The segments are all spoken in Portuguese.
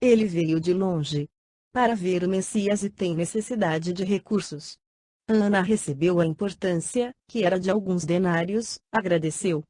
Ele veio de longe para ver o Messias e tem necessidade de recursos. Ana recebeu a importância, que era de alguns denários, agradeceu.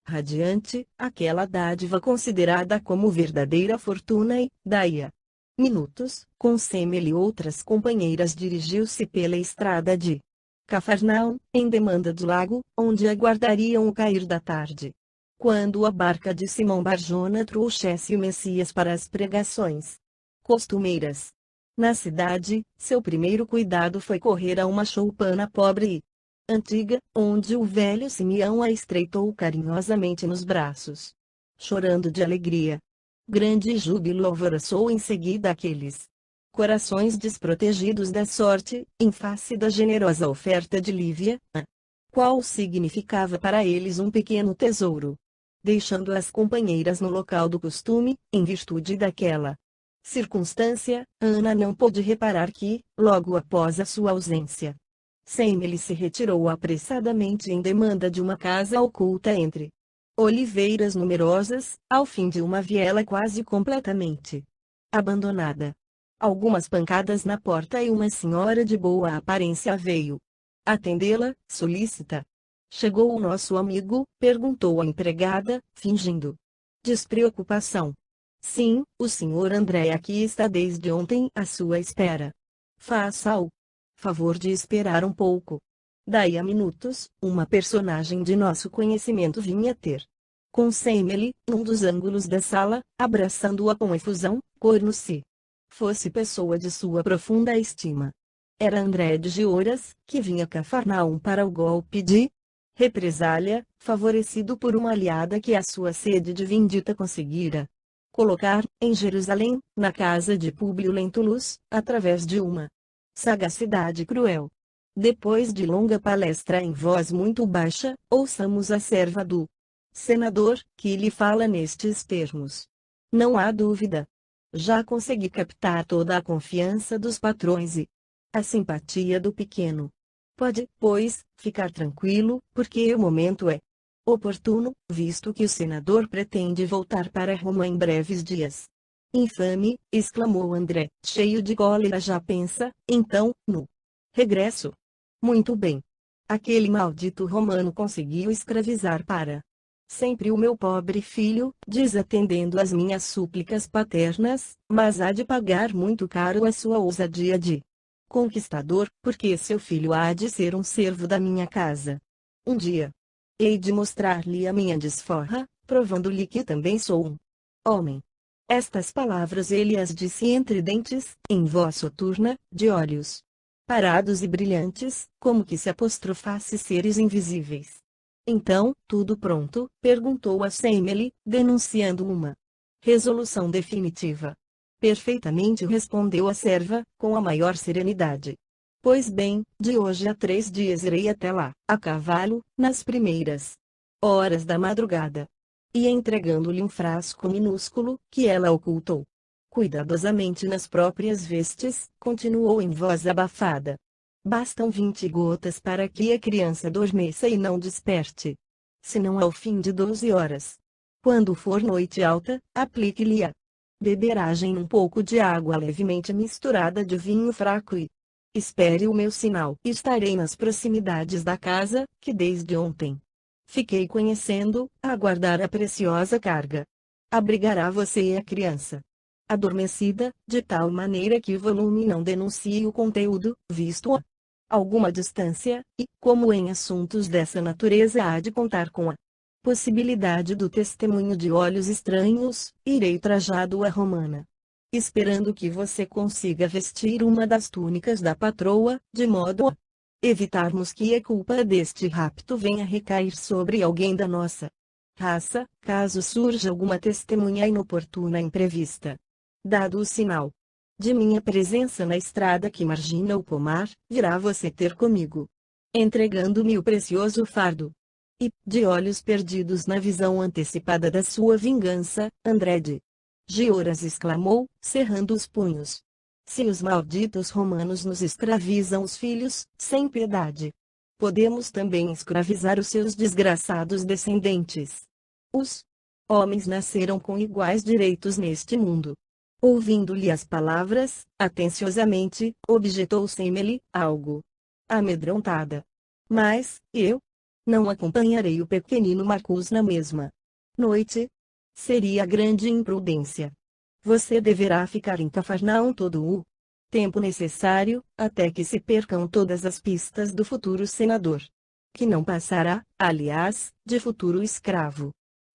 Radiante, aquela dádiva considerada como verdadeira fortuna e, daí a minutos, com Semele e outras companheiras dirigiu-se pela estrada de Cafarnaum, em demanda do lago, onde aguardariam o cair da tarde. Quando a barca de Simão Barjona trouxesse o Messias para as pregações costumeiras na cidade, seu primeiro cuidado foi correr a uma choupana pobre e antiga, onde o velho Simeão a estreitou carinhosamente nos braços, chorando de alegria. Grande júbilo alvoroçou em seguida aqueles corações desprotegidos da sorte, em face da generosa oferta de Lívia, a qual significava para eles um pequeno tesouro. Deixando as companheiras no local do costume, em virtude daquela circunstância, Ana não pôde reparar que, logo após a sua ausência, Semele se retirou apressadamente em demanda de uma casa oculta entre oliveiras numerosas, ao fim de uma viela quase completamente abandonada. Algumas pancadas na porta e uma senhora de boa aparência veio atendê-la, solícita. Chegou o nosso amigo? Perguntou a empregada, fingindo despreocupação. Sim, o senhor André aqui está desde ontem à sua espera. Faça-o favor de esperar um pouco. Daí a minutos, uma personagem de nosso conhecimento vinha ter com Semele, num dos ângulos da sala, abraçando-a com efusão, como se fosse pessoa de sua profunda estima. Era André de Gioras, que vinha a Cafarnaum para o golpe de represália, favorecido por uma aliada que a sua sede de vindita conseguira colocar, em Jerusalém, na casa de Públio Lentulus, através de uma sagacidade cruel. Depois de longa palestra em voz muito baixa, ouçamos a serva do senador, que lhe fala nestes termos. Não há dúvida. Já consegui captar toda a confiança dos patrões e a simpatia do pequeno. Pode, pois, ficar tranquilo, porque o momento é oportuno, visto que o senador pretende voltar para Roma em breves dias. Infame, exclamou André, cheio de cólera. Já pensa, então, no regresso? Muito bem. Aquele maldito romano conseguiu escravizar para sempre o meu pobre filho, desatendendo às minhas súplicas paternas, mas há de pagar muito caro a sua ousadia de conquistador, porque seu filho há de ser um servo da minha casa. Um dia hei de mostrar-lhe a minha desforra, provando-lhe que também sou um homem. Estas palavras ele as disse entre dentes, em voz soturna, de olhos parados e brilhantes, como que se apostrofasse seres invisíveis. Então, tudo pronto? Perguntou a Semele, denunciando uma resolução definitiva. Perfeitamente, respondeu a serva, com a maior serenidade. Pois bem, de hoje a 3 dias irei até lá, a cavalo, nas primeiras horas da madrugada. E entregando-lhe um frasco minúsculo, que ela ocultou cuidadosamente nas próprias vestes, continuou em voz abafada. Bastam 20 gotas para que a criança adormeça e não desperte. Senão ao fim de 12 horas. Quando for noite alta, aplique-lhe a beberagem um pouco de água levemente misturada de vinho fraco e espere o meu sinal. Estarei nas proximidades da casa, que desde ontem fiquei conhecendo, a aguardar a preciosa carga. Abrigará você e a criança adormecida, de tal maneira que o volume não denuncie o conteúdo, visto a alguma distância, e, como em assuntos dessa natureza há de contar com a possibilidade do testemunho de olhos estranhos, irei trajado à romana, esperando que você consiga vestir uma das túnicas da patroa, de modo a evitarmos que a culpa deste rapto venha recair sobre alguém da nossa raça, caso surja alguma testemunha inoportuna imprevista. Dado o sinal de minha presença na estrada que margina o pomar, virá você ter comigo, entregando-me o precioso fardo. E, de olhos perdidos na visão antecipada da sua vingança, André de Gioras exclamou, cerrando os punhos. Se os malditos romanos nos escravizam os filhos, sem piedade, podemos também escravizar os seus desgraçados descendentes. Os homens nasceram com iguais direitos neste mundo. Ouvindo-lhe as palavras, atenciosamente, objetou Semele, algo amedrontada. Mas, eu não acompanharei o pequenino Marcus na mesma noite. Seria grande imprudência. Você deverá ficar em Cafarnaum todo o tempo necessário, até que se percam todas as pistas do futuro senador. Que não passará, aliás, de futuro escravo.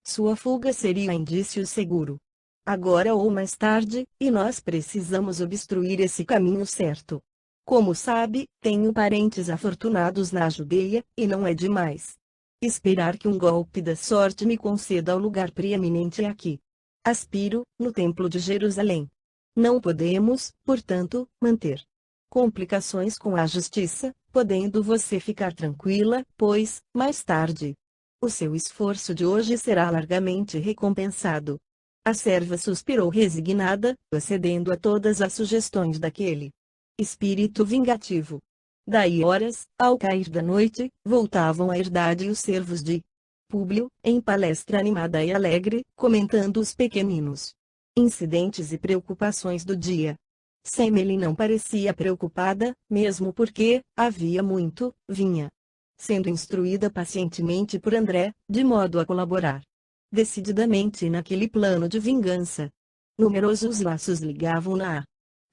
Sua fuga seria indício seguro. Agora ou mais tarde, e nós precisamos obstruir esse caminho certo. Como sabe, tenho parentes afortunados na Judeia, e não é demais esperar que um golpe da sorte me conceda o lugar preeminente aqui. Aspiro, no Templo de Jerusalém. Não podemos, portanto, manter complicações com a justiça, podendo você ficar tranquila, pois, mais tarde, o seu esforço de hoje será largamente recompensado. A serva suspirou resignada, acedendo a todas as sugestões daquele espírito vingativo. Daí horas, ao cair da noite, voltavam a herdade e os servos de Públio, em palestra animada e alegre, comentando os pequeninos incidentes e preocupações do dia. Semele não parecia preocupada, mesmo porque, havia muito, vinha sendo instruída pacientemente por André, de modo a colaborar decididamente naquele plano de vingança. Numerosos laços ligavam-na à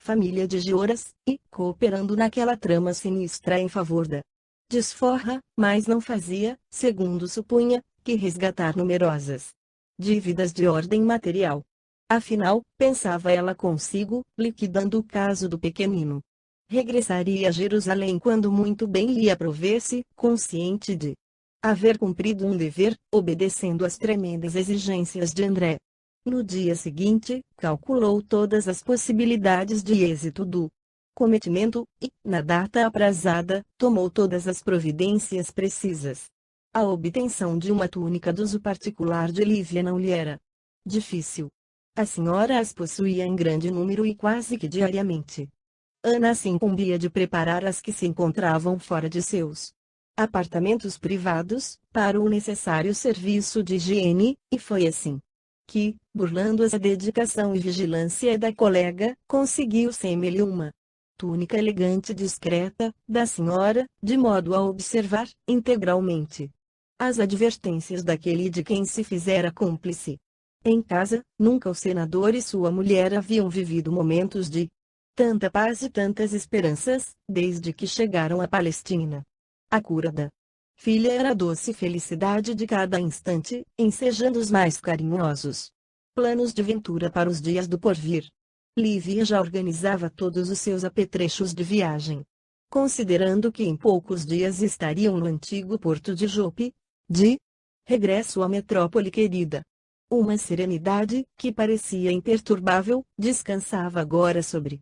família de Gioras, e, cooperando naquela trama sinistra em favor da desforra, mas não fazia, segundo supunha, que resgatar numerosas dívidas de ordem material. Afinal, pensava ela consigo, liquidando o caso do pequenino, regressaria a Jerusalém quando muito bem lhe aprovesse, consciente de haver cumprido um dever, obedecendo às tremendas exigências de André. No dia seguinte, calculou todas as possibilidades de êxito do cometimento, e, na data aprazada, tomou todas as providências precisas. A obtenção de uma túnica de uso particular de Lívia não lhe era difícil. A senhora as possuía em grande número e quase que diariamente. Ana se incumbia de preparar as que se encontravam fora de seus apartamentos privados, para o necessário serviço de higiene, e foi assim que, burlando-as a dedicação e vigilância da colega, conseguiu Semele uma túnica elegante e discreta, da senhora, de modo a observar, integralmente, as advertências daquele de quem se fizera cúmplice. Em casa, nunca o senador e sua mulher haviam vivido momentos de tanta paz e tantas esperanças, desde que chegaram à Palestina. A cura da filha era a doce felicidade de cada instante, ensejando os mais carinhosos planos de ventura para os dias do porvir. Lívia já organizava todos os seus apetrechos de viagem. Considerando que em poucos dias estariam no antigo porto de Jope, de regresso à metrópole querida. Uma serenidade, que parecia imperturbável, descansava agora sobre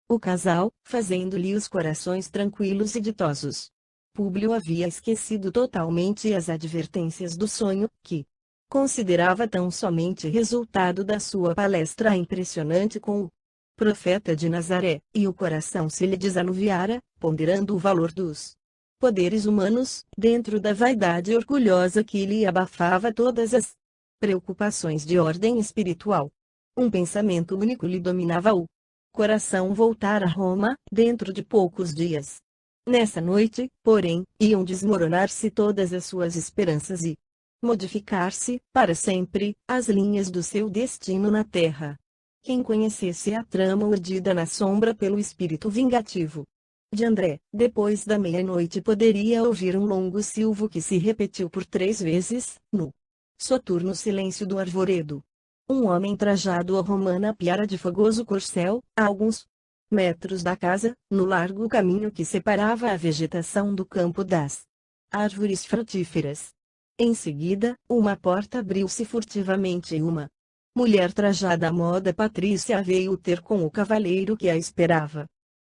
o casal, fazendo-lhe os corações tranquilos e ditosos. Públio havia esquecido totalmente as advertências do sonho, que considerava tão somente resultado da sua palestra impressionante com o profeta de Nazaré, e o coração se lhe desanuviara, ponderando o valor dos poderes humanos, dentro da vaidade orgulhosa que lhe abafava todas as preocupações de ordem espiritual. Um pensamento único lhe dominava o coração: voltar a Roma, dentro de poucos dias. Nessa noite, porém, iam desmoronar-se todas as suas esperanças e modificar-se, para sempre, as linhas do seu destino na terra. Quem conhecesse a trama urdida na sombra pelo espírito vingativo de André, depois da meia-noite poderia ouvir um longo silvo que se repetiu por 3 vezes, no soturno silêncio do arvoredo. Um homem trajado à romana piara de fogoso corcel, a alguns metros da casa, no largo caminho que separava a vegetação do campo das árvores frutíferas. Em seguida, uma porta abriu-se furtivamente e uma mulher trajada à moda patrícia veio ter com o cavaleiro que a esperava.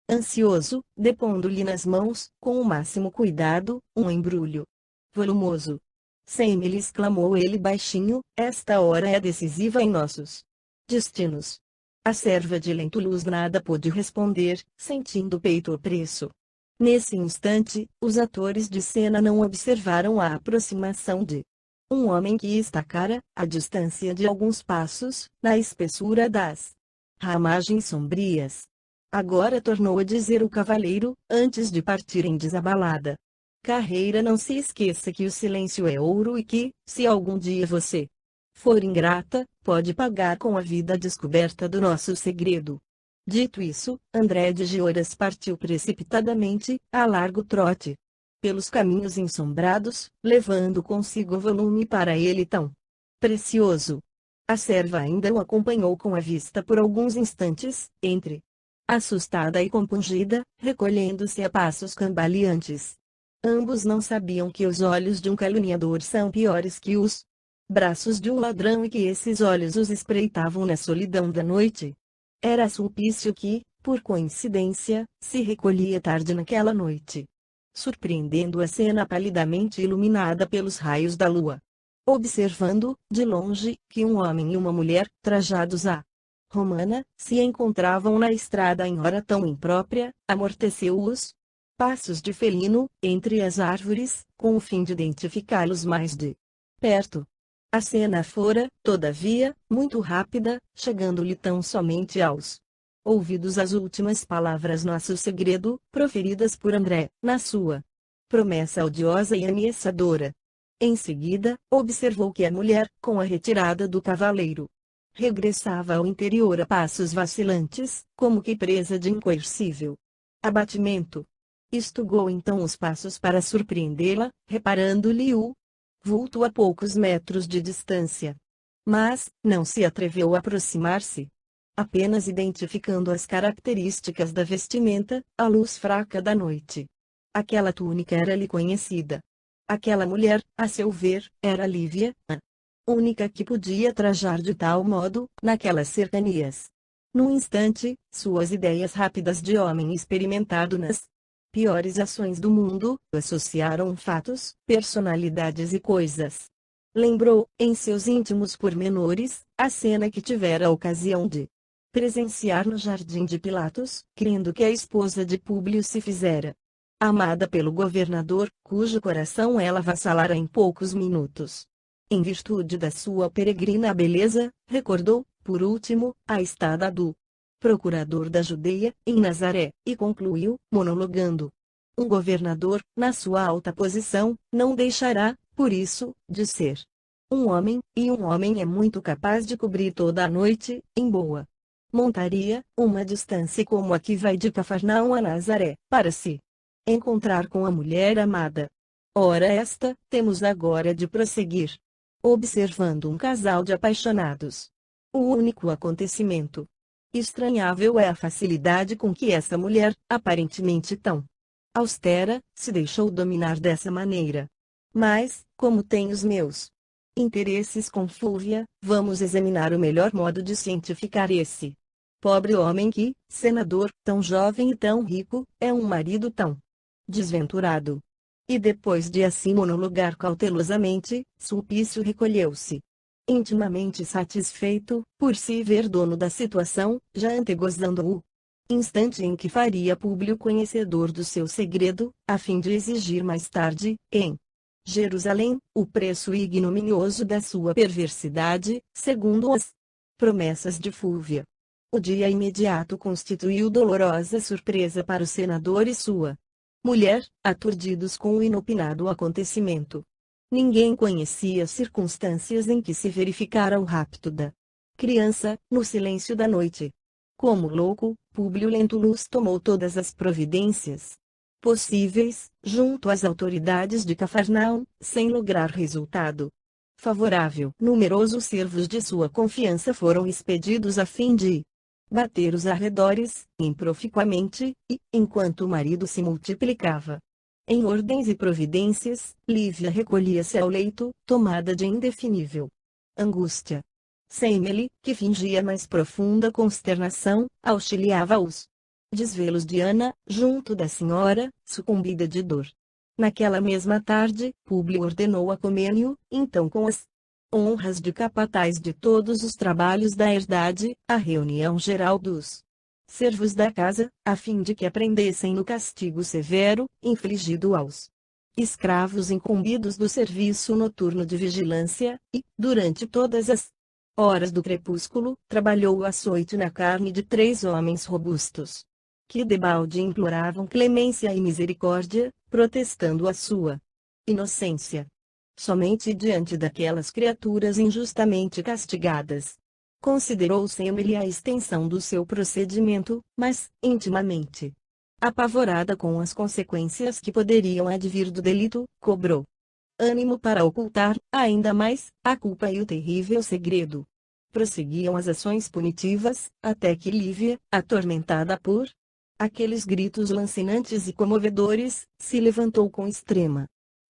Ansioso, depondo-lhe nas mãos, com o máximo cuidado, um embrulho volumoso. Semele, exclamou ele baixinho, esta hora é decisiva em nossos destinos. A serva de Lentulus nada pôde responder, sentindo o peito opresso. Nesse instante, os atores de cena não observaram a aproximação de um homem que estacara, à distância de alguns passos, na espessura das ramagens sombrias. Agora tornou a dizer o cavaleiro, antes de partir em desabalada carreira: não se esqueça que o silêncio é ouro e que, se algum dia você for ingrata, pode pagar com a vida a descoberta do nosso segredo. Dito isso, André de Gioras partiu precipitadamente, a largo trote, pelos caminhos ensombrados, levando consigo o volume para ele tão precioso. A serva ainda o acompanhou com a vista por alguns instantes, assustada e compungida, recolhendo-se a passos cambaleantes. Ambos não sabiam que os olhos de um caluniador são piores que os braços de um ladrão e que esses olhos os espreitavam na solidão da noite. Era Sulpício que, por coincidência, se recolhia tarde naquela noite, surpreendendo a cena palidamente iluminada pelos raios da lua. Observando, de longe, que um homem e uma mulher, trajados à romana, se encontravam na estrada em hora tão imprópria, amorteceu-os passos de felino, entre as árvores, com o fim de identificá-los mais de perto. A cena fora, todavia, muito rápida, chegando-lhe tão somente aos ouvidos as últimas palavras "nosso segredo", proferidas por André, na sua promessa odiosa e ameaçadora. Em seguida, observou que a mulher, com a retirada do cavaleiro, regressava ao interior a passos vacilantes, como que presa de incoercível abatimento. Estugou então os passos para surpreendê-la, reparando-lhe o vulto a poucos metros de distância. Mas, não se atreveu a aproximar-se. Apenas identificando as características da vestimenta, à luz fraca da noite. Aquela túnica era-lhe conhecida. Aquela mulher, a seu ver, era Lívia, a única que podia trajar de tal modo, naquelas cercanias. Num instante, suas ideias rápidas de homem experimentado nas piores ações do mundo, associaram fatos, personalidades e coisas. Lembrou, em seus íntimos pormenores, a cena que tivera a ocasião de presenciar no jardim de Pilatos, crendo que a esposa de Públio se fizera amada pelo governador, cujo coração ela vassalara em poucos minutos. Em virtude da sua peregrina beleza, recordou, por último, a estada do procurador da Judeia, em Nazaré, e concluiu, monologando: um governador, na sua alta posição, não deixará, por isso, de ser um homem, e um homem é muito capaz de cobrir toda a noite, em boa montaria, uma distância como a que vai de Cafarnaum a Nazaré, para se encontrar com a mulher amada. Ora esta, temos agora de prosseguir, observando um casal de apaixonados. O único acontecimento estranhável é a facilidade com que essa mulher, aparentemente tão austera, se deixou dominar dessa maneira. Mas, como tenho os meus interesses com Fúvia, vamos examinar o melhor modo de cientificar esse pobre homem que, senador, tão jovem e tão rico, é um marido tão desventurado. E depois de assim monologar cautelosamente, Sulpício recolheu-se. Intimamente satisfeito, por se ver dono da situação, já antegozando o instante em que faria Públio conhecedor do seu segredo, a fim de exigir mais tarde, em Jerusalém, o preço ignominioso da sua perversidade, segundo as promessas de Fúvia. O dia imediato constituiu dolorosa surpresa para o senador e sua mulher, aturdidos com o inopinado acontecimento. Ninguém conhecia as circunstâncias em que se verificara o rapto da criança, no silêncio da noite. Como louco, Públio Lentulus tomou todas as providências possíveis, junto às autoridades de Cafarnaum, sem lograr resultado favorável. Numerosos servos de sua confiança foram expedidos a fim de bater os arredores, improficuamente, e, enquanto o marido se multiplicava em ordens e providências, Lívia recolhia-se ao leito, tomada de indefinível angústia. Semele, que fingia mais profunda consternação, auxiliava os desvelos de Ana, junto da senhora, sucumbida de dor. Naquela mesma tarde, Públio ordenou a Comênio, então com as honras de capataz de todos os trabalhos da herdade, a reunião geral dos servos da casa, a fim de que aprendessem no castigo severo, infligido aos escravos incumbidos do serviço noturno de vigilância, e, durante todas as horas do crepúsculo, trabalhou o açoite na carne de 3 homens robustos, que debalde imploravam clemência e misericórdia, protestando a sua inocência. Somente diante daquelas criaturas injustamente castigadas, considerou Semele a extensão do seu procedimento, mas, intimamente apavorada com as consequências que poderiam advir do delito, cobrou ânimo para ocultar, ainda mais, a culpa e o terrível segredo. Prosseguiam as ações punitivas, até que Lívia, atormentada por aqueles gritos lancinantes e comovedores, se levantou com extrema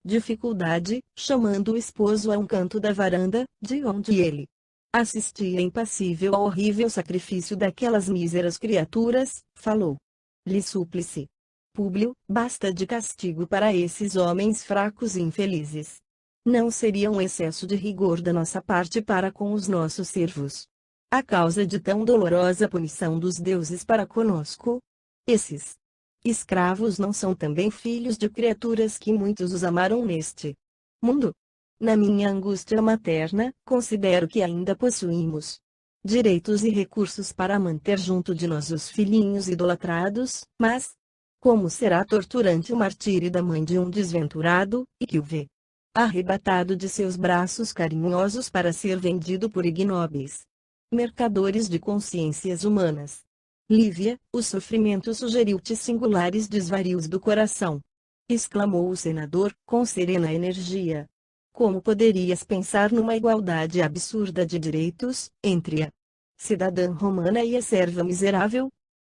dificuldade, chamando o esposo a um canto da varanda, de onde ele assistia impassível ao horrível sacrifício daquelas míseras criaturas, falou: lhe súplice, Públio, basta de castigo para esses homens fracos e infelizes. Não seria um excesso de rigor da nossa parte para com os nossos servos a causa de tão dolorosa punição dos deuses para conosco? Esses escravos não são também filhos de criaturas que muitos os amaram neste mundo? Na minha angústia materna, considero que ainda possuímos direitos e recursos para manter junto de nós os filhinhos idolatrados, mas como será torturante o martírio da mãe de um desventurado, e que o vê arrebatado de seus braços carinhosos para ser vendido por ignóbeis mercadores de consciências humanas. Lívia, o sofrimento sugeriu-te singulares desvarios do coração, exclamou o senador, com serena energia. Como poderias pensar numa igualdade absurda de direitos, entre a cidadã romana e a serva miserável?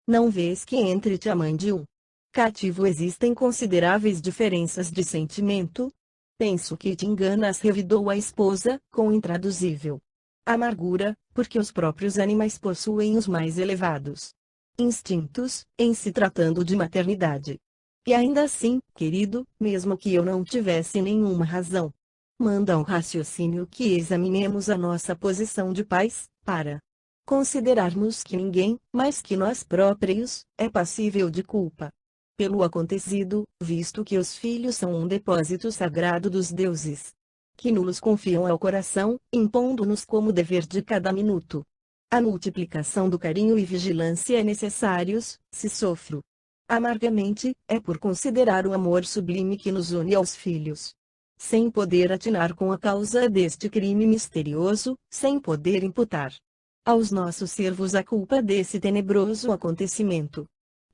Não vês que entre-te a mãe de um cativo existem consideráveis diferenças de sentimento? Penso que te enganas, revidou a esposa, com intraduzível amargura, porque os próprios animais possuem os mais elevados instintos, em se tratando de maternidade. E ainda assim, querido, mesmo que eu não tivesse nenhuma razão, manda ao raciocínio que examinemos a nossa posição de pais, para considerarmos que ninguém, mais que nós próprios, é passível de culpa pelo acontecido, visto que os filhos são um depósito sagrado dos deuses, que nos confiam ao coração, impondo-nos como dever de cada minuto a multiplicação do carinho e vigilância necessários, se sofro amargamente, é por considerar o amor sublime que nos une aos filhos, sem poder atinar com a causa deste crime misterioso, sem poder imputar aos nossos servos a culpa desse tenebroso acontecimento.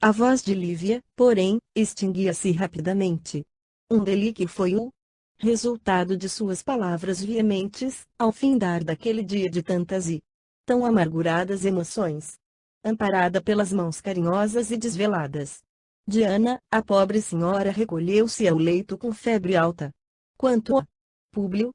A voz de Lívia, porém, extinguia-se rapidamente. Um delírio foi o resultado de suas palavras veementes, ao findar daquele dia de tantas e tão amarguradas emoções. Amparada pelas mãos carinhosas e desveladas de Ana, a pobre senhora recolheu-se ao leito com febre alta. Quanto a Públio,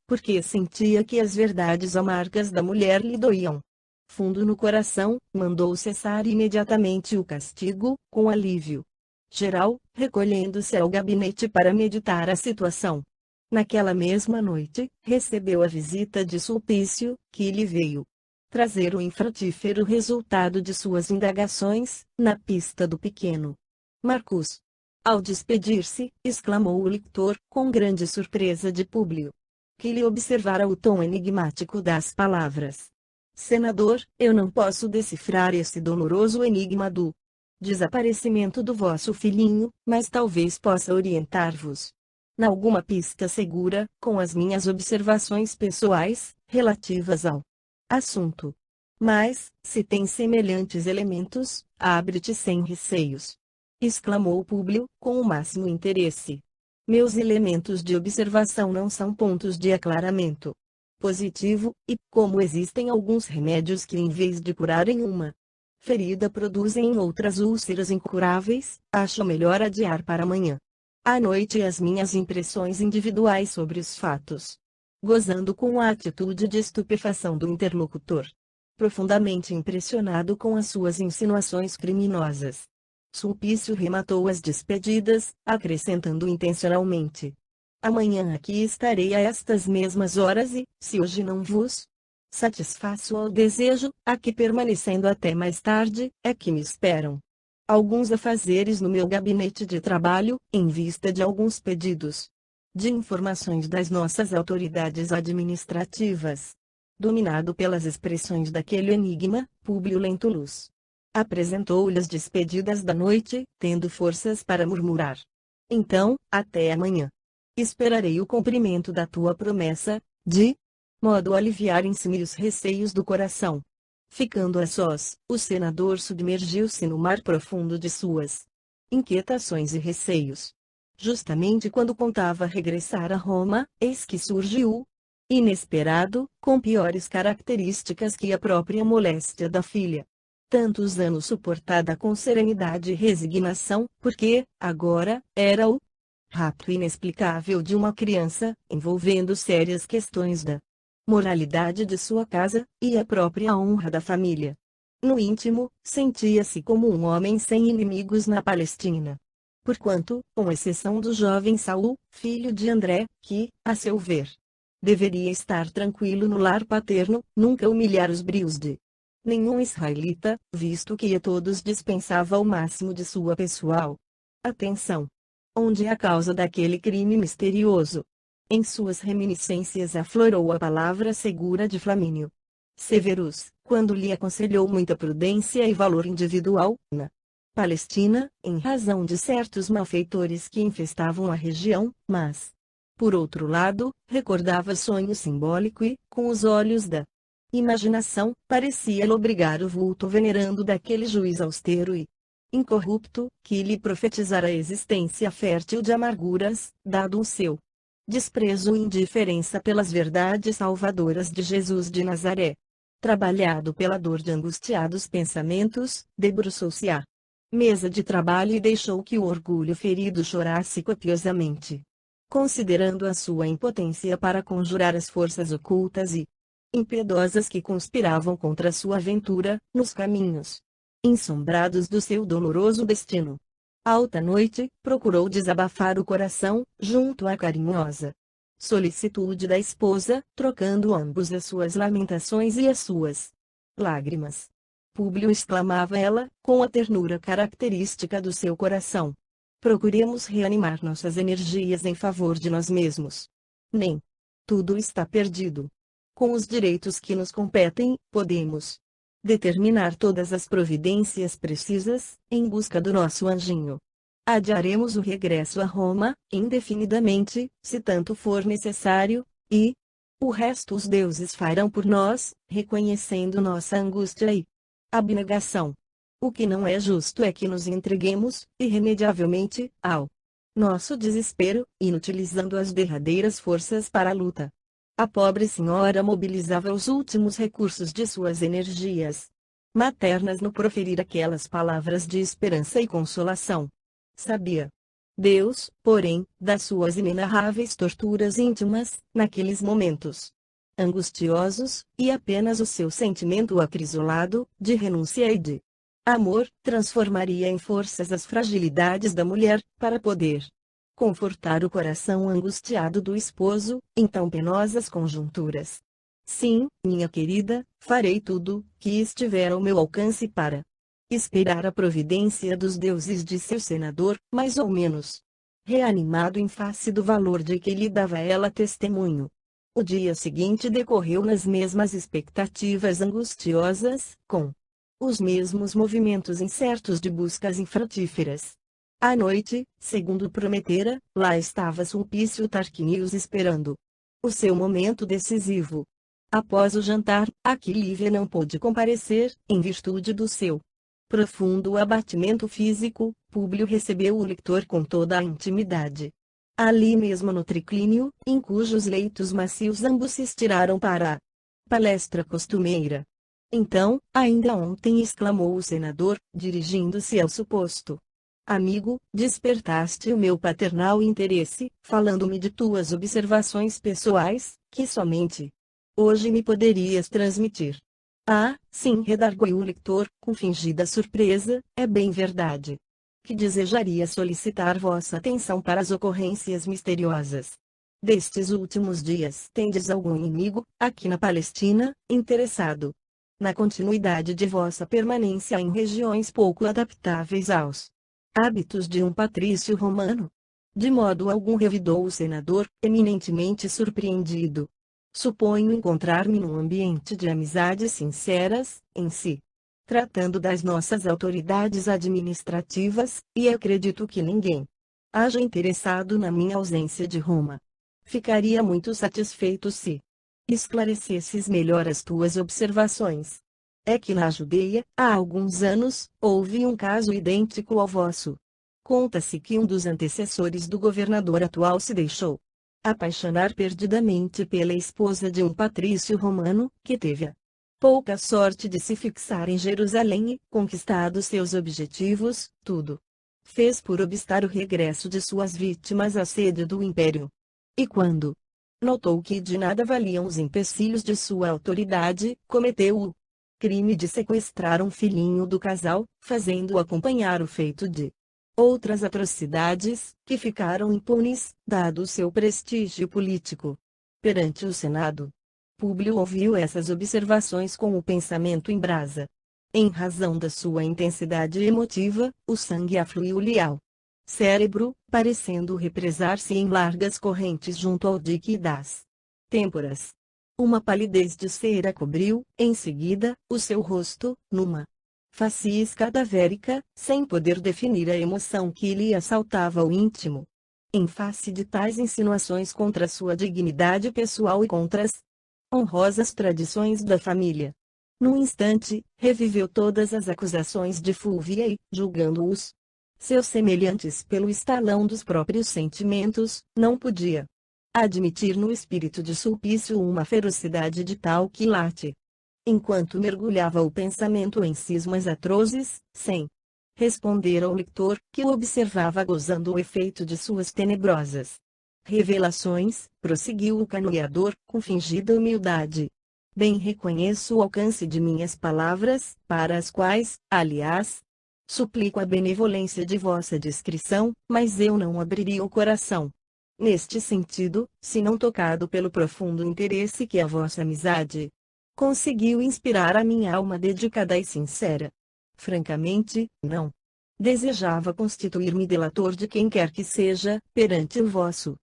porque sentia que as verdades amargas da mulher lhe doíam fundo no coração, mandou cessar imediatamente o castigo, com alívio geral, recolhendo-se ao gabinete para meditar a situação. Naquela mesma noite, recebeu a visita de Sulpício, que lhe veio trazer o infrutífero resultado de suas indagações, na pista do pequeno Marcus. Ao despedir-se, exclamou o lictor, com grande surpresa de Públio, que lhe observara o tom enigmático das palavras. Senador, eu não posso decifrar esse doloroso enigma do desaparecimento do vosso filhinho, mas talvez possa orientar-vos na alguma pista segura, com as minhas observações pessoais, relativas ao assunto. Mas, se tem semelhantes elementos, abre-te sem receios, exclamou Públio, com o máximo interesse. Meus elementos de observação não são pontos de aclaramento positivo, e, como existem alguns remédios que em vez de curarem uma ferida produzem outras úlceras incuráveis, acho melhor adiar para amanhã à noite as minhas impressões individuais sobre os fatos. Gozando com a atitude de estupefação do interlocutor, profundamente impressionado com as suas insinuações criminosas, Sulpício rematou as despedidas, acrescentando intencionalmente: amanhã aqui estarei a estas mesmas horas e, se hoje não vos satisfaço ao desejo, aqui permanecendo até mais tarde, é que me esperam alguns afazeres no meu gabinete de trabalho, em vista de alguns pedidos de informações das nossas autoridades administrativas. Dominado pelas expressões daquele enigma, Públio Lentulus apresentou-lhe as despedidas da noite, tendo forças para murmurar: então, até amanhã. Esperarei o cumprimento da tua promessa, de modo a aliviar em si os receios do coração. Ficando a sós, o senador submergiu-se no mar profundo de suas inquietações e receios. Justamente quando contava regressar a Roma, eis que surgiu, inesperado, com piores características que a própria moléstia da filha. Tantos anos suportada com serenidade e resignação, porque, agora, era o rapto inexplicável de uma criança, envolvendo sérias questões da moralidade de sua casa, e a própria honra da família. No íntimo, sentia-se como um homem sem inimigos na Palestina. Porquanto, com exceção do jovem Saul, filho de André, que, a seu ver, deveria estar tranquilo no lar paterno, nunca humilhar os brios de nenhum israelita, visto que a todos dispensava o máximo de sua pessoal atenção. Onde é a causa daquele crime misterioso? Em suas reminiscências aflorou a palavra segura de Flamínio Severus, quando lhe aconselhou muita prudência e valor individual, na Palestina, em razão de certos malfeitores que infestavam a região, mas, por outro lado, recordava sonho simbólico e, com os olhos da imaginação, parecia lobrigar o vulto venerando daquele juiz austero e incorrupto, que lhe profetizara a existência fértil de amarguras, dado o seu desprezo e indiferença pelas verdades salvadoras de Jesus de Nazaré. Trabalhado pela dor de angustiados pensamentos, debruçou-se à mesa de trabalho e deixou que o orgulho ferido chorasse copiosamente. Considerando a sua impotência para conjurar as forças ocultas e impiedosas que conspiravam contra sua aventura, nos caminhos ensombrados do seu doloroso destino. Alta noite, procurou desabafar o coração, junto à carinhosa solicitude da esposa, trocando ambos as suas lamentações e as suas lágrimas. Públio, exclamava ela, com a ternura característica do seu coração. Procuremos reanimar nossas energias em favor de nós mesmos. Nem tudo está perdido. Com os direitos que nos competem, podemos determinar todas as providências precisas, em busca do nosso anjinho. Adiaremos o regresso a Roma, indefinidamente, se tanto for necessário, e o resto os deuses farão por nós, reconhecendo nossa angústia e abnegação. O que não é justo é que nos entreguemos, irremediavelmente, ao nosso desespero, inutilizando as derradeiras forças para a luta. A pobre senhora mobilizava os últimos recursos de suas energias maternas no proferir aquelas palavras de esperança e consolação. Sabia Deus, porém, das suas inenarráveis torturas íntimas, naqueles momentos angustiosos, e apenas o seu sentimento acrisolado, de renúncia e de amor, transformaria em forças as fragilidades da mulher, para poder confortar o coração angustiado do esposo, em tão penosas conjunturas. Sim, minha querida, farei tudo que estiver ao meu alcance para esperar a providência dos deuses, disse o senador, mais ou menos reanimado em face do valor de que lhe dava ela testemunho. O dia seguinte decorreu nas mesmas expectativas angustiosas, com os mesmos movimentos incertos de buscas infrutíferas. À noite, segundo prometera, lá estava Sulpício Tarquinius esperando o seu momento decisivo. Após o jantar, a que Lívia não pôde comparecer, em virtude do seu profundo abatimento físico, Públio recebeu o lictor com toda a intimidade. Ali mesmo no triclínio, em cujos leitos macios ambos se estiraram para a palestra costumeira. Então, ainda ontem, exclamou o senador, dirigindo-se ao suposto amigo, despertaste o meu paternal interesse, falando-me de tuas observações pessoais, que somente hoje me poderias transmitir. Ah, sim, redarguiu o lector, com fingida surpresa, é bem verdade. Que desejaria solicitar vossa atenção para as ocorrências misteriosas destes últimos dias. Tendes algum inimigo, aqui na Palestina, interessado na continuidade de vossa permanência em regiões pouco adaptáveis aos hábitos de um patrício romano? De modo algum, revidou o senador, eminentemente surpreendido. Suponho encontrar-me num ambiente de amizades sinceras, em si. Tratando das nossas autoridades administrativas, e acredito que ninguém haja interessado na minha ausência de Roma. Ficaria muito satisfeito se esclarecesses melhor as tuas observações. É que na Judeia, há alguns anos, houve um caso idêntico ao vosso. Conta-se que um dos antecessores do governador atual se deixou apaixonar perdidamente pela esposa de um patrício romano, que teve a pouca sorte de se fixar em Jerusalém e, conquistados seus objetivos, tudo fez por obstar o regresso de suas vítimas à sede do império. E quando notou que de nada valiam os empecilhos de sua autoridade, cometeu o crime de sequestrar um filhinho do casal, fazendo-o acompanhar o feito de outras atrocidades, que ficaram impunes, dado seu prestígio político. Perante o Senado, Públio ouviu essas observações com o pensamento em brasa. Em razão da sua intensidade emotiva, o sangue afluiu-lhe ao cérebro, parecendo represar-se em largas correntes junto ao dique das têmporas. Uma palidez de cera cobriu, em seguida, o seu rosto, numa facies cadavérica, sem poder definir a emoção que lhe assaltava o íntimo. Em face de tais insinuações contra sua dignidade pessoal e contra as honrosas tradições da família, num instante, reviveu todas as acusações de Fúvia e, julgando-os seus semelhantes pelo estalão dos próprios sentimentos, não podia admitir no espírito de Sulpício uma ferocidade de tal quilate. Enquanto mergulhava o pensamento em cismas atrozes, sem responder ao leitor, que o observava gozando o efeito de suas tenebrosas revelações, prosseguiu o canoeador, com fingida humildade. Bem reconheço o alcance de minhas palavras, para as quais, aliás, suplico a benevolência de vossa discrição, mas eu não abriria o coração neste sentido, se não tocado pelo profundo interesse que a vossa amizade conseguiu inspirar a minha alma dedicada e sincera. Francamente, não desejava constituir-me delator de quem quer que seja, perante o vosso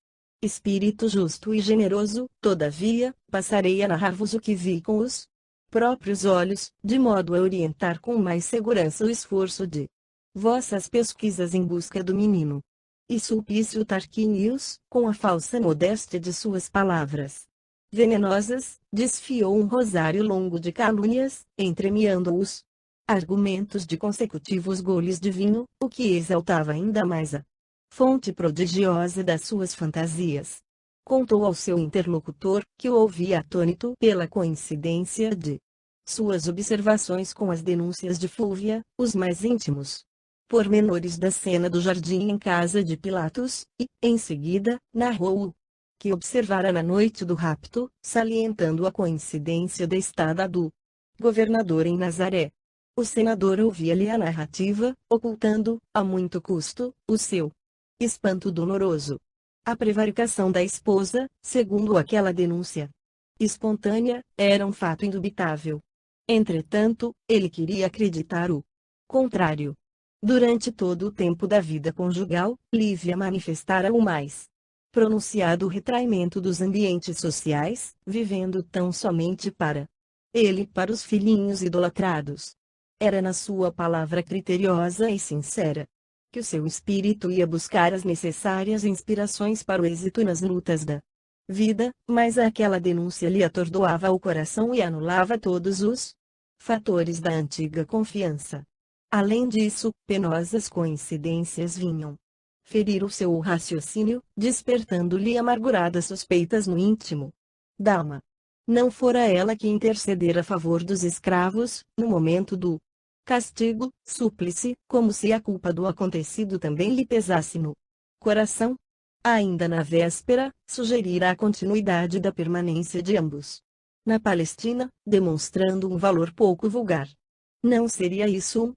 espírito justo e generoso. Todavia, passarei a narrar-vos o que vi com os próprios olhos, de modo a orientar com mais segurança o esforço de vossas pesquisas em busca do menino. E Sulpício Tarquinius, com a falsa modéstia de suas palavras venenosas, desfiou um rosário longo de calúnias, entremeando os argumentos de consecutivos goles de vinho, o que exaltava ainda mais a fonte prodigiosa das suas fantasias. Contou ao seu interlocutor, que o ouvia atônito pela coincidência de suas observações com as denúncias de Fúvia, os mais íntimos pormenores da cena do jardim em casa de Pilatos, e, em seguida, narrou o que observara na noite do rapto, salientando a coincidência da estada do governador em Nazaré. O senador ouvia-lhe a narrativa, ocultando, a muito custo, o seu espanto doloroso. A prevaricação da esposa, segundo aquela denúncia espontânea, era um fato indubitável. Entretanto, ele queria acreditar o contrário. Durante todo o tempo da vida conjugal, Lívia manifestara o mais pronunciado retraimento dos ambientes sociais, vivendo tão somente para ele e para os filhinhos idolatrados. Era na sua palavra criteriosa e sincera que o seu espírito ia buscar as necessárias inspirações para o êxito nas lutas da vida, mas aquela denúncia lhe atordoava o coração e anulava todos os fatores da antiga confiança. Além disso, penosas coincidências vinham ferir o seu raciocínio, despertando-lhe amarguradas suspeitas no íntimo da alma. Não fora ela que interceder a favor dos escravos, no momento do castigo, súplice, como se a culpa do acontecido também lhe pesasse no coração? Ainda na véspera, sugerira a continuidade da permanência de ambos na Palestina, demonstrando um valor pouco vulgar. Não seria isso um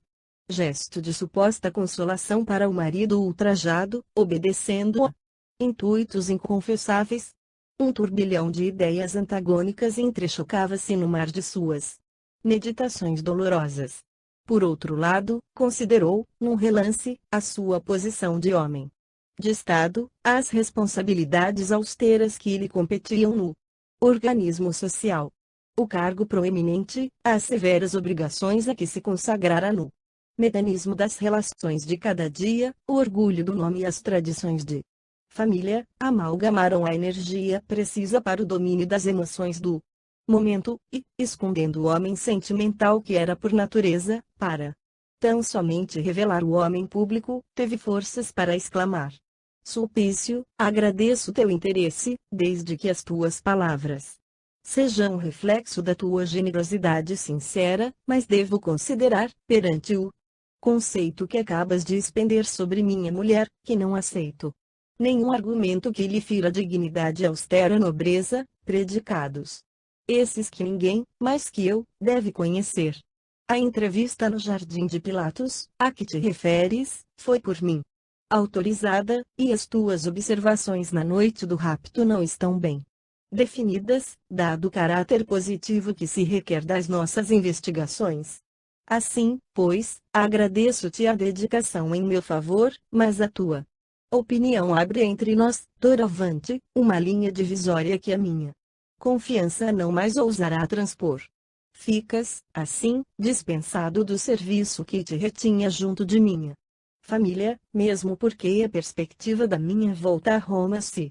gesto de suposta consolação para o marido ultrajado, obedecendo a intuitos inconfessáveis? Um turbilhão de ideias antagônicas entrechocava-se no mar de suas meditações dolorosas. Por outro lado, considerou, num relance, a sua posição de homem de Estado, as responsabilidades austeras que lhe competiam no organismo social. O cargo proeminente, as severas obrigações a que se consagrara no mecanismo das relações de cada dia, o orgulho do nome e as tradições de família, amalgamaram a energia precisa para o domínio das emoções do momento, e, escondendo o homem sentimental que era por natureza, para tão somente revelar o homem público, teve forças para exclamar: Sulpício, agradeço teu interesse, desde que as tuas palavras sejam um reflexo da tua generosidade sincera, mas devo considerar, perante o conceito que acabas de expender sobre minha mulher, que não aceito nenhum argumento que lhe fira dignidade e austera nobreza, predicados esses que ninguém, mais que eu, deve conhecer. A entrevista no Jardim de Pilatos, a que te referes, foi por mim autorizada, e as tuas observações na noite do rapto não estão bem definidas, dado o caráter positivo que se requer das nossas investigações. Assim, pois, agradeço-te a dedicação em meu favor, mas a tua opinião abre entre nós, doravante, uma linha divisória que a minha confiança não mais ousará transpor. Ficas, assim, dispensado do serviço que te retinha junto de minha família, mesmo porque a perspectiva da minha volta a Roma se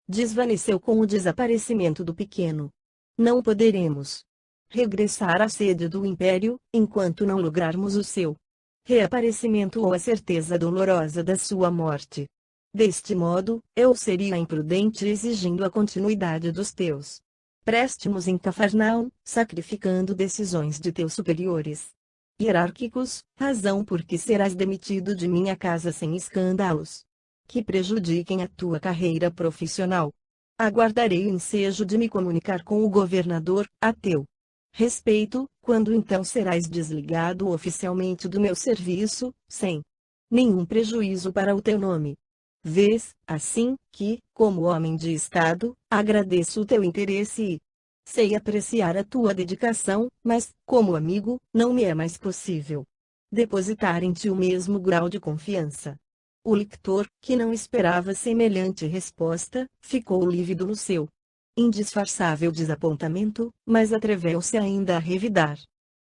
desvaneceu com o desaparecimento do pequeno. Não poderemos regressar à sede do império, enquanto não lograrmos o seu reaparecimento ou a certeza dolorosa da sua morte. Deste modo, eu seria imprudente exigindo a continuidade dos teus préstimos em Cafarnaum, sacrificando decisões de teus superiores hierárquicos, razão por que serás demitido de minha casa sem escândalos que prejudiquem a tua carreira profissional. Aguardarei o ensejo de me comunicar com o governador, a teu respeito, quando então serás desligado oficialmente do meu serviço, sem nenhum prejuízo para o teu nome. Vês, assim, que, como homem de Estado, agradeço o teu interesse e sei apreciar a tua dedicação, mas, como amigo, não me é mais possível depositar em ti o mesmo grau de confiança. O lector, que não esperava semelhante resposta, ficou lívido no seu indisfarçável desapontamento, mas atreveu-se ainda a revidar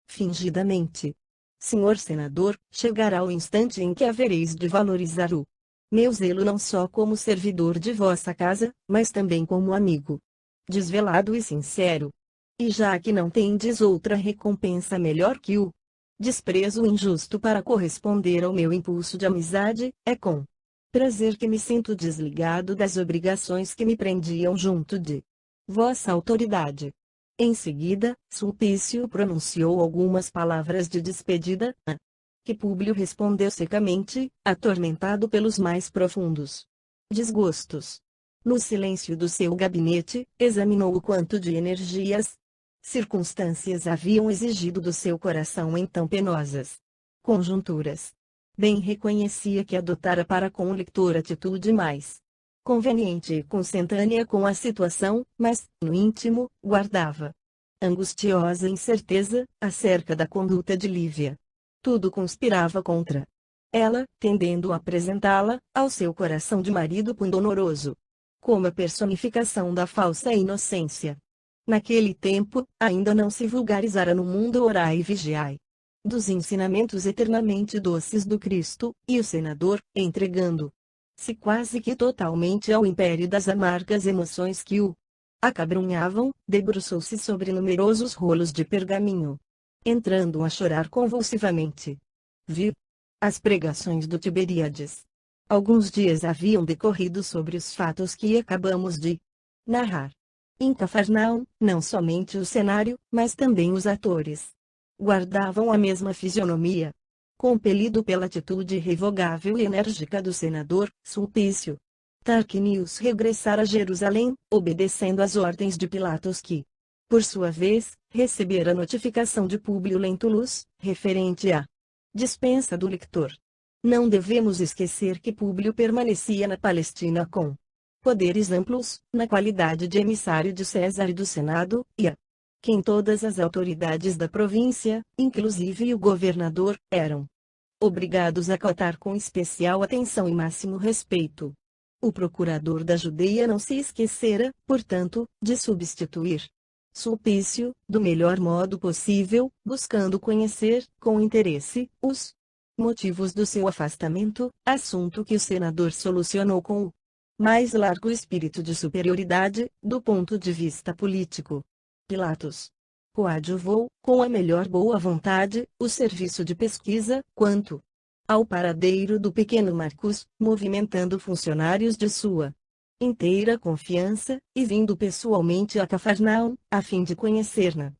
fingidamente: Senhor senador, chegará o instante em que havereis de valorizar o meu zelo não só como servidor de vossa casa, mas também como amigo desvelado e sincero. E já que não tendes outra recompensa melhor que o desprezo injusto para corresponder ao meu impulso de amizade, é com prazer que me sinto desligado das obrigações que me prendiam junto de vossa autoridade. Em seguida, Sulpício pronunciou algumas palavras de despedida, a que Públio respondeu secamente, atormentado pelos mais profundos desgostos. No silêncio do seu gabinete, examinou o quanto de energias, circunstâncias haviam exigido do seu coração em tão penosas conjunturas. Bem reconhecia que adotara para com o lector atitude mais conveniente e consentânea com a situação, mas, no íntimo, guardava angustiosa incerteza acerca da conduta de Lívia. Tudo conspirava contra ela, tendendo a apresentá-la, ao seu coração de marido pundonoroso, como a personificação da falsa inocência. Naquele tempo, ainda não se vulgarizara no mundo orai e vigiai dos ensinamentos eternamente doces do Cristo, e o senador, entregando-se quase que totalmente ao império das amargas emoções que o acabrunhavam, debruçou-se sobre numerosos rolos de pergaminho, entrando a chorar convulsivamente. Viu as pregações do Tiberíades. Alguns dias haviam decorrido sobre os fatos que acabamos de narrar. Em Cafarnaum, não somente o cenário, mas também os atores guardavam a mesma fisionomia. Compelido pela atitude irrevogável e enérgica do senador, Sulpício Tarquinius regressara a Jerusalém, obedecendo às ordens de Pilatos que, por sua vez, recebera notificação de Públio Lentulus, referente à dispensa do lector. Não devemos esquecer que Públio permanecia na Palestina com poderes amplos, na qualidade de emissário de César e do Senado, e a quem todas as autoridades da província, inclusive o governador, eram obrigados a cotar com especial atenção e máximo respeito. O procurador da Judeia não se esquecera, portanto, de substituir Sulpício, do melhor modo possível, buscando conhecer, com interesse, os motivos do seu afastamento, assunto que o senador solucionou com o mais largo espírito de superioridade, do ponto de vista político. Pilatos coadjuvou, com a melhor boa vontade, o serviço de pesquisa, quanto ao paradeiro do pequeno Marcos, movimentando funcionários de sua inteira confiança, e vindo pessoalmente a Cafarnaum, a fim de conhecer na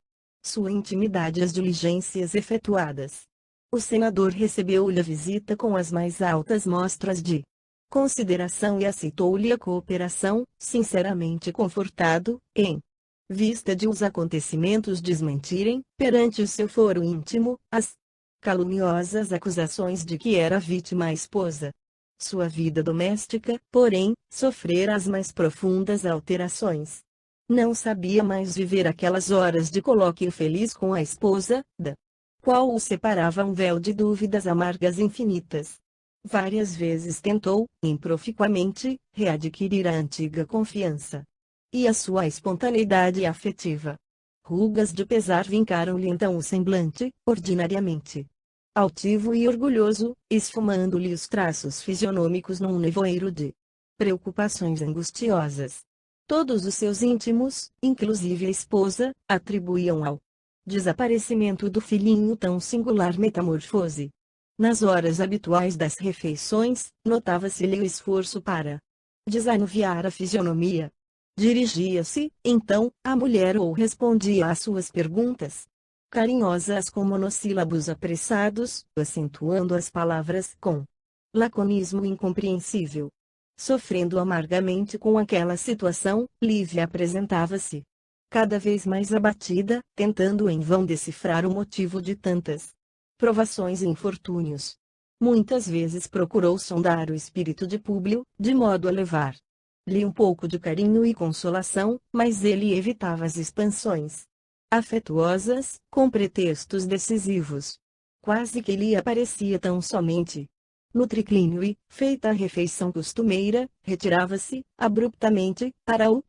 sua intimidade as diligências efetuadas. O senador recebeu-lhe a visita com as mais altas mostras de consideração e aceitou-lhe a cooperação, sinceramente confortado, em vista de os acontecimentos desmentirem, perante o seu foro íntimo, as caluniosas acusações de que era vítima a esposa. Sua vida doméstica, porém, sofrera as mais profundas alterações. Não sabia mais viver aquelas horas de colóquio feliz com a esposa, da qual o separava um véu de dúvidas amargas infinitas. Várias vezes tentou, improficuamente, readquirir a antiga confiança e a sua espontaneidade afetiva. Rugas de pesar vincaram-lhe então o semblante, ordinariamente altivo e orgulhoso, esfumando-lhe os traços fisionômicos num nevoeiro de preocupações angustiosas. Todos os seus íntimos, inclusive a esposa, atribuíam ao desaparecimento do filhinho tão singular metamorfose. Nas horas habituais das refeições, notava-se-lhe o esforço para desanuviar a fisionomia. Dirigia-se, então, à mulher ou respondia às suas perguntas, carinhosas com monossílabos apressados, acentuando as palavras com laconismo incompreensível. Sofrendo amargamente com aquela situação, Lívia apresentava-se cada vez mais abatida, tentando em vão decifrar o motivo de tantas provações e infortúnios. Muitas vezes procurou sondar o espírito de Públio, de modo a levar-lhe um pouco de carinho e consolação, mas ele evitava as expansões afetuosas, com pretextos decisivos. Quase que lhe aparecia tão somente no triclínio e, feita a refeição costumeira, retirava-se, abruptamente, para o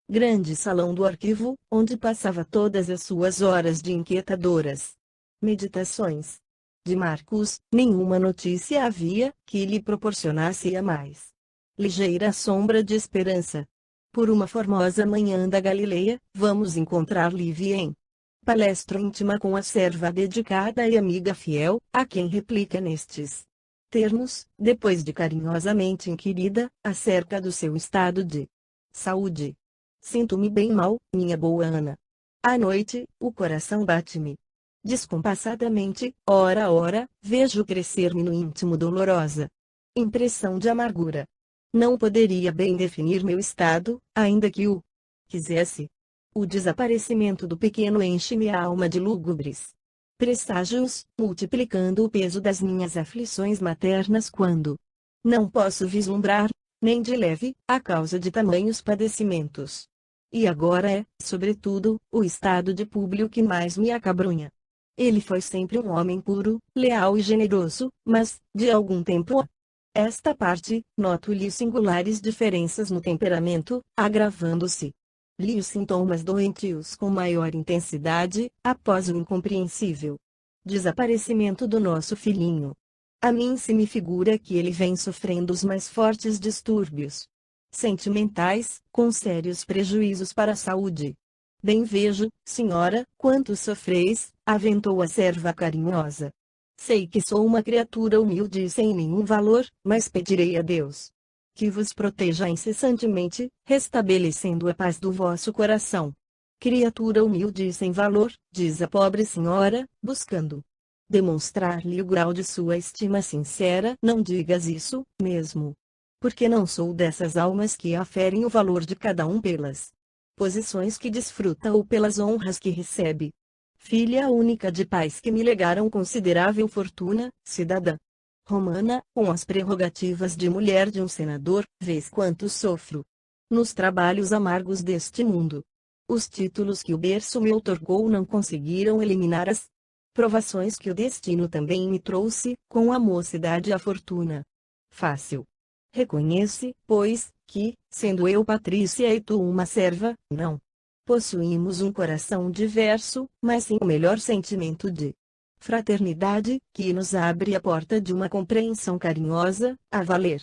grande salão do arquivo, onde passava todas as suas horas de inquietadoras meditações. De Marcos, nenhuma notícia havia que lhe proporcionasse a mais ligeira sombra de esperança. Por uma formosa manhã da Galileia, vamos encontrar Lívia em palestra íntima com a serva dedicada e amiga fiel, a quem replica nestes termos, depois de carinhosamente inquirida, acerca do seu estado de saúde. Sinto-me bem mal, minha boa Ana. À noite, o coração bate-me descompassadamente, ora a ora, vejo crescer-me no íntimo dolorosa impressão de amargura. Não poderia bem definir meu estado, ainda que o quisesse. O desaparecimento do pequeno enche-me a alma de lúgubres presságios, multiplicando o peso das minhas aflições maternas quando não posso vislumbrar, nem de leve, a causa de tamanhos padecimentos. E agora é, sobretudo, o estado de Públio que mais me acabrunha. Ele foi sempre um homem puro, leal e generoso, mas, de algum tempo esta parte, noto-lhe singulares diferenças no temperamento, agravando-se-lhe os sintomas doentios com maior intensidade, após o incompreensível desaparecimento do nosso filhinho. A mim se me figura que ele vem sofrendo os mais fortes distúrbios sentimentais, com sérios prejuízos para a saúde. Bem vejo, senhora, quanto sofreis, aventou a serva carinhosa. Sei que sou uma criatura humilde e sem nenhum valor, mas pedirei a Deus que vos proteja incessantemente, restabelecendo a paz do vosso coração. Criatura humilde e sem valor, diz a pobre senhora, buscando demonstrar-lhe o grau de sua estima sincera. Não digas isso, mesmo, porque não sou dessas almas que aferem o valor de cada um pelas posições que desfruta ou pelas honras que recebe. Filha única de pais que me legaram considerável fortuna, cidadã romana, com as prerrogativas de mulher de um senador, vês quanto sofro nos trabalhos amargos deste mundo. Os títulos que o berço me outorgou não conseguiram eliminar as provações que o destino também me trouxe, com a mocidade e a fortuna fácil. Reconhece, pois, que, sendo eu Patrícia e tu uma serva, não possuímos um coração diverso, mas sim o melhor sentimento de fraternidade, que nos abre a porta de uma compreensão carinhosa, a valer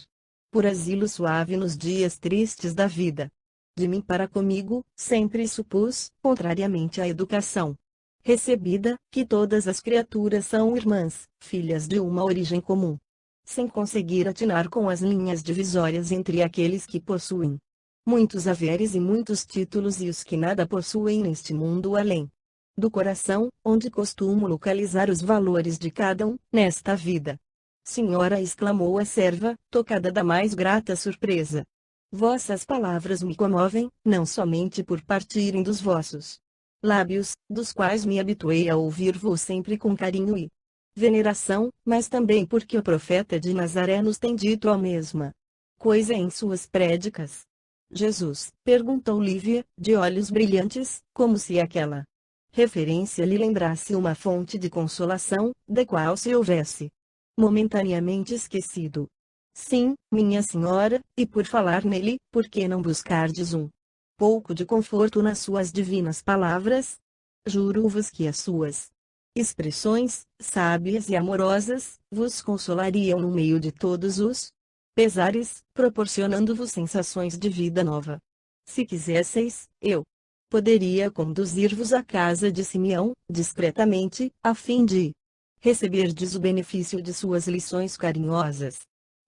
por asilo suave nos dias tristes da vida. De mim para comigo, sempre supus, contrariamente à educação recebida, que todas as criaturas são irmãs, filhas de uma origem comum, sem conseguir atinar com as linhas divisórias entre aqueles que possuem muitos haveres e muitos títulos e os que nada possuem neste mundo além do coração, onde costumo localizar os valores de cada um, nesta vida. Senhora, exclamou a serva, tocada da mais grata surpresa. Vossas palavras me comovem, não somente por partirem dos vossos lábios, dos quais me habituei a ouvir-vos sempre com carinho e veneração, mas também porque o profeta de Nazaré nos tem dito a mesma coisa em suas prédicas. Jesus, perguntou Lívia, de olhos brilhantes, como se aquela referência lhe lembrasse uma fonte de consolação, da qual se houvesse momentaneamente esquecido. Sim, minha senhora, e por falar nele, por que não buscardes um pouco de conforto nas suas divinas palavras? Juro-vos que as suas expressões, sábias e amorosas, vos consolariam no meio de todos os pesares, proporcionando-vos sensações de vida nova. Se quisesseis, eu poderia conduzir-vos à casa de Simeão, discretamente, a fim de receberdes o benefício de suas lições carinhosas.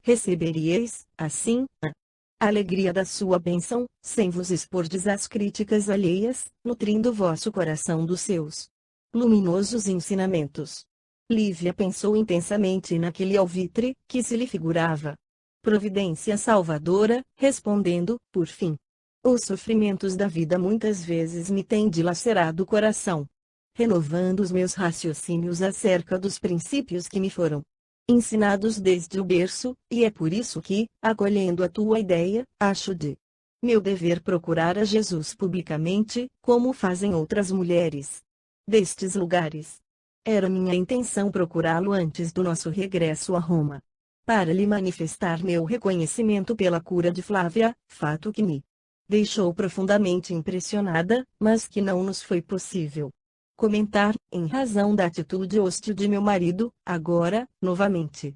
Receberíeis, assim, a alegria da sua bênção, sem vos expordes às críticas alheias, nutrindo vosso coração dos seus luminosos ensinamentos. Lívia pensou intensamente naquele alvitre, que se lhe figurava providência salvadora, respondendo, por fim: os sofrimentos da vida muitas vezes me têm dilacerado o coração, renovando os meus raciocínios acerca dos princípios que me foram ensinados desde o berço, e é por isso que, acolhendo a tua ideia, acho de meu dever procurar a Jesus publicamente, como fazem outras mulheres destes lugares. Era minha intenção procurá-lo antes do nosso regresso a Roma, para lhe manifestar meu reconhecimento pela cura de Flávia, fato que me deixou profundamente impressionada, mas que não nos foi possível comentar, em razão da atitude hostil de meu marido. Agora, novamente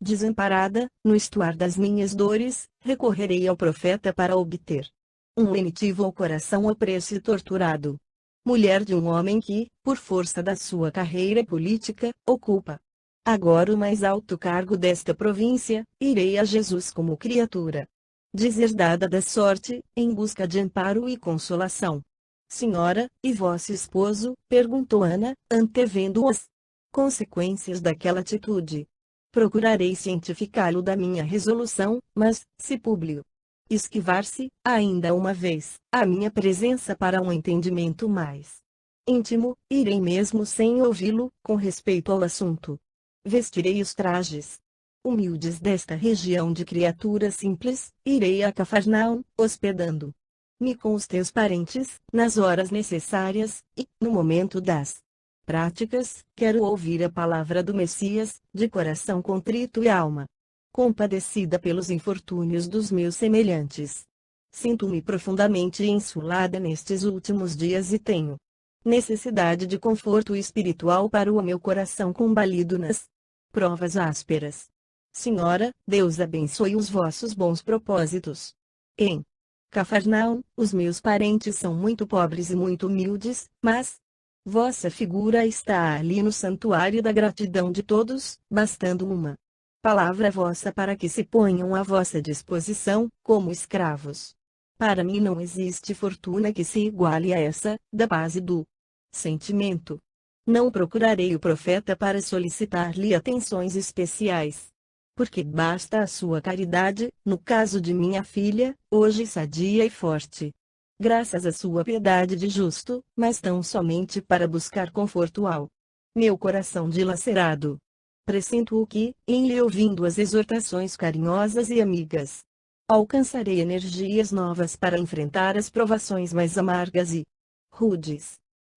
desamparada, no estuar das minhas dores, recorrerei ao profeta para obter um lenitivo ao coração opresso e torturado. Mulher de um homem que, por força da sua carreira política, ocupa agora o mais alto cargo desta província, irei a Jesus como criatura deserdada da sorte, em busca de amparo e consolação. Senhora, e vosso esposo? Perguntou Ana, antevendo as consequências daquela atitude. Procurarei cientificá-lo da minha resolução, mas, se Públio esquivar-se, ainda uma vez, a minha presença para um entendimento mais íntimo, irei mesmo sem ouvi-lo, com respeito ao assunto. Vestirei os trajes humildes desta região de criaturas simples, irei a Cafarnaum, hospedando-me com os teus parentes, nas horas necessárias, e, no momento das práticas, quero ouvir a palavra do Messias, de coração contrito e alma compadecida pelos infortúnios dos meus semelhantes. Sinto-me profundamente insulada nestes últimos dias e tenho necessidade de conforto espiritual para o meu coração combalido nas provas ásperas. Senhora, Deus abençoe os vossos bons propósitos. Em Cafarnaum, os meus parentes são muito pobres e muito humildes, mas vossa figura está ali no santuário da gratidão de todos, bastando uma palavra vossa para que se ponham à vossa disposição, como escravos. Para mim não existe fortuna que se iguale a essa, da paz e do sentimento. Não procurarei o profeta para solicitar-lhe atenções especiais, porque basta a sua caridade, no caso de minha filha, hoje sadia e forte, graças à sua piedade de justo, mas tão somente para buscar conforto ao meu coração dilacerado. Presinto o que, em lhe ouvindo as exortações carinhosas e amigas, alcançarei energias novas para enfrentar as provações mais amargas e rudes.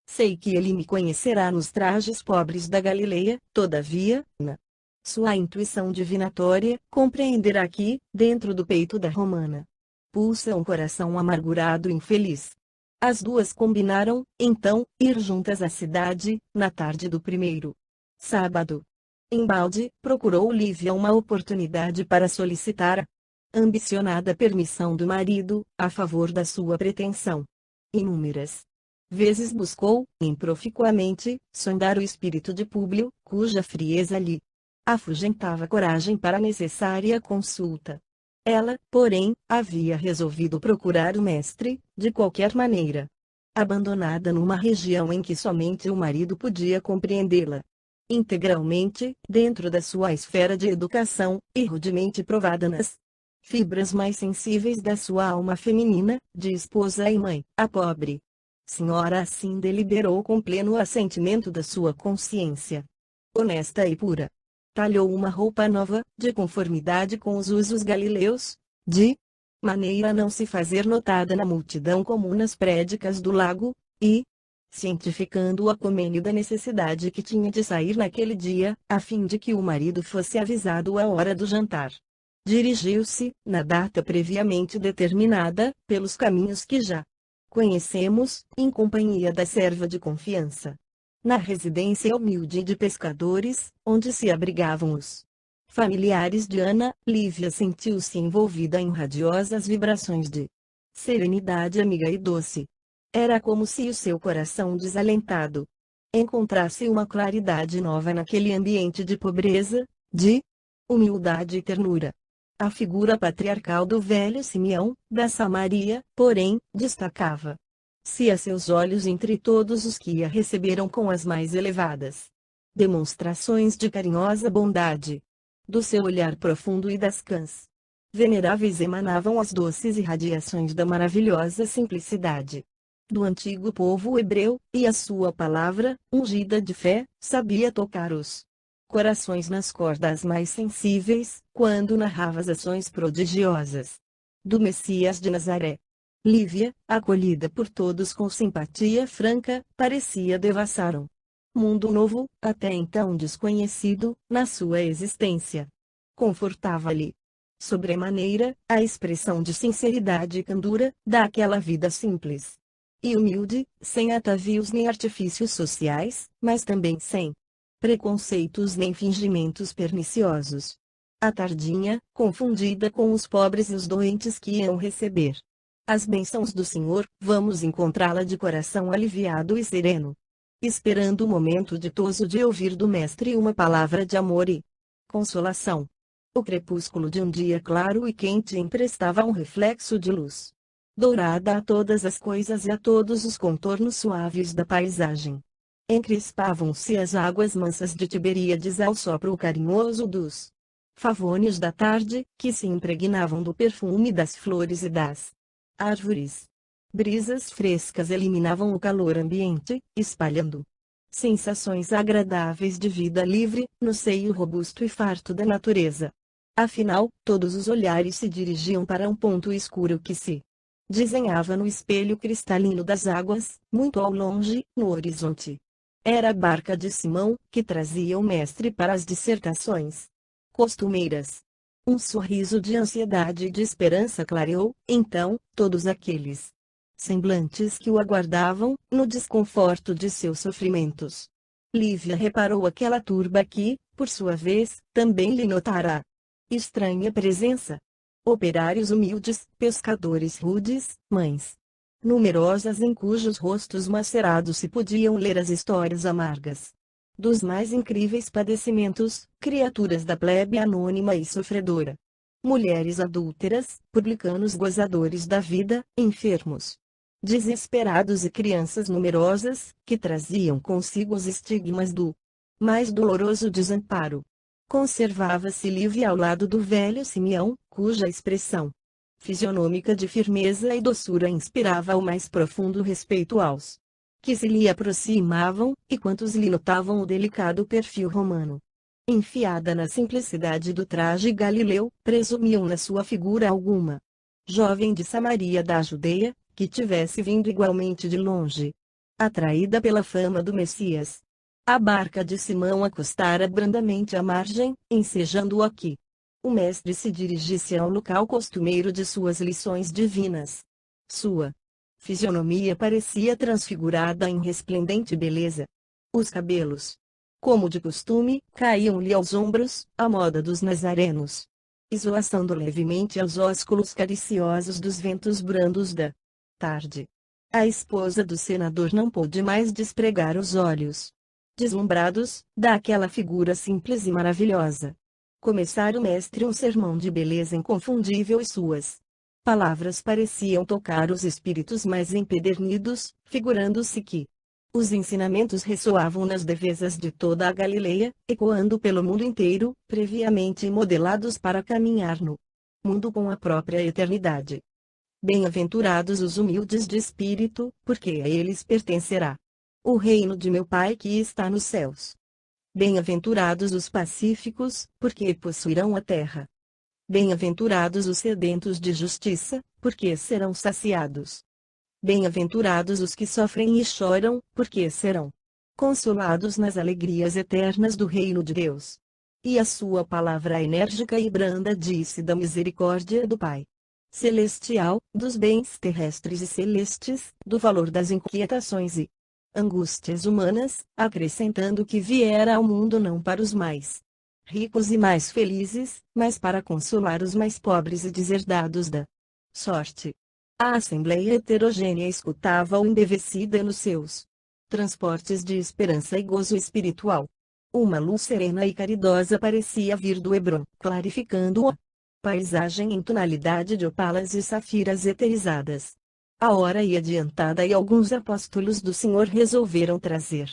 Sei que ele me conhecerá nos trajes pobres da Galileia, todavia, na Sua intuição divinatória compreenderá que, dentro do peito da romana, pulsa um coração amargurado e infeliz. As duas combinaram, então, ir juntas à cidade, na tarde do primeiro sábado. Embalde, procurou Lívia uma oportunidade para solicitar a ambicionada permissão do marido, a favor da sua pretensão. Inúmeras vezes buscou, improficuamente, sondar o espírito de Públio, cuja frieza lhe afugentava coragem para a necessária consulta. Ela, porém, havia resolvido procurar o mestre, de qualquer maneira. Abandonada numa região em que somente o marido podia compreendê-la integralmente, dentro da sua esfera de educação, e rudemente provada nas fibras mais sensíveis da sua alma feminina, de esposa e mãe, a pobre senhora assim deliberou com pleno assentimento da sua consciência honesta e pura. Talhou uma roupa nova, de conformidade com os usos galileus, de maneira a não se fazer notada na multidão comum nas prédicas do lago, e, cientificando o acomênio da necessidade que tinha de sair naquele dia, a fim de que o marido fosse avisado à hora do jantar, dirigiu-se, na data previamente determinada, pelos caminhos que já conhecemos, em companhia da serva de confiança, na residência humilde de pescadores, onde se abrigavam os familiares de Ana. Lívia sentiu-se envolvida em radiosas vibrações de serenidade amiga e doce. Era como se o seu coração desalentado encontrasse uma claridade nova naquele ambiente de pobreza, de humildade e ternura. A figura patriarcal do velho Simeão, da Samaria, porém, destacava-se a seus olhos entre todos os que a receberam com as mais elevadas demonstrações de carinhosa bondade. Do seu olhar profundo e das cãs veneráveis emanavam as doces irradiações da maravilhosa simplicidade do antigo povo hebreu, e a sua palavra, ungida de fé, sabia tocar os corações nas cordas mais sensíveis, quando narrava as ações prodigiosas do Messias de Nazaré. Lívia, acolhida por todos com simpatia franca, parecia devassar um mundo novo, até então desconhecido, na sua existência. Confortava-lhe sobremaneira a expressão de sinceridade e candura daquela vida simples e humilde, sem atavios nem artifícios sociais, mas também sem preconceitos nem fingimentos perniciosos. A tardinha, confundida com os pobres e os doentes que iam receber as bênçãos do Senhor, vamos encontrá-la de coração aliviado e sereno, esperando o momento ditoso de ouvir do Mestre uma palavra de amor e consolação. O crepúsculo de um dia claro e quente emprestava um reflexo de luz dourada a todas as coisas e a todos os contornos suaves da paisagem. Encrespavam-se as águas mansas de Tiberíades ao sopro carinhoso dos favônios da tarde, que se impregnavam do perfume das flores e das árvores. Brisas frescas eliminavam o calor ambiente, espalhando sensações agradáveis de vida livre, no seio robusto e farto da natureza. Afinal, todos os olhares se dirigiam para um ponto escuro que se desenhava no espelho cristalino das águas, muito ao longe, no horizonte. Era a barca de Simão, que trazia o mestre para as dissertações costumeiras. Um sorriso de ansiedade e de esperança clareou, então, todos aqueles semblantes que o aguardavam, no desconforto de seus sofrimentos. Lívia reparou aquela turba que, por sua vez, também lhe notara estranha presença. Operários humildes, pescadores rudes, mães numerosas em cujos rostos macerados se podiam ler as histórias amargas dos mais incríveis padecimentos, criaturas da plebe anônima e sofredora, mulheres adúlteras, publicanos gozadores da vida, enfermos desesperados e crianças numerosas, que traziam consigo os estigmas do mais doloroso desamparo. Conservava-se Lívia ao lado do velho Simeão, cuja expressão fisionômica de firmeza e doçura inspirava o mais profundo respeito aos que se lhe aproximavam, e quantos lhe notavam o delicado perfil romano. Enfiada na simplicidade do traje galileu, presumiam na sua figura alguma jovem de Samaria da Judeia, que tivesse vindo igualmente de longe, atraída pela fama do Messias. A barca de Simão acostara brandamente à margem, ensejando aqui. O mestre se dirigisse ao local costumeiro de suas lições divinas. Sua fisionomia parecia transfigurada em resplendente beleza. Os cabelos, como de costume, caíam-lhe aos ombros, à moda dos nazarenos, esvoaçando levemente aos ósculos cariciosos dos ventos brandos da tarde. A esposa do senador não pôde mais despregar os olhos deslumbrados daquela figura simples e maravilhosa. Começara o mestre um sermão de beleza inconfundível e suas palavras pareciam tocar os espíritos mais empedernidos, figurando-se que os ensinamentos ressoavam nas defesas de toda a Galileia, ecoando pelo mundo inteiro, previamente modelados para caminhar no mundo com a própria eternidade. Bem-aventurados os humildes de espírito, porque a eles pertencerá o reino de meu Pai que está nos céus. Bem-aventurados os pacíficos, porque possuirão a terra. Bem-aventurados os sedentos de justiça, porque serão saciados. Bem-aventurados os que sofrem e choram, porque serão consolados nas alegrias eternas do reino de Deus. E a sua palavra enérgica e branda disse da misericórdia do Pai Celestial, dos bens terrestres e celestes, do valor das inquietações e angústias humanas, acrescentando que viera ao mundo não para os mais ricos e mais felizes, mas para consolar os mais pobres e deserdados da sorte. A assembleia heterogênea escutava-o embevecida nos seus transportes de esperança e gozo espiritual. Uma luz serena e caridosa parecia vir do Hébron, clarificando a paisagem em tonalidade de opalas e safiras eterizadas. A hora ia adiantada e alguns apóstolos do Senhor resolveram trazer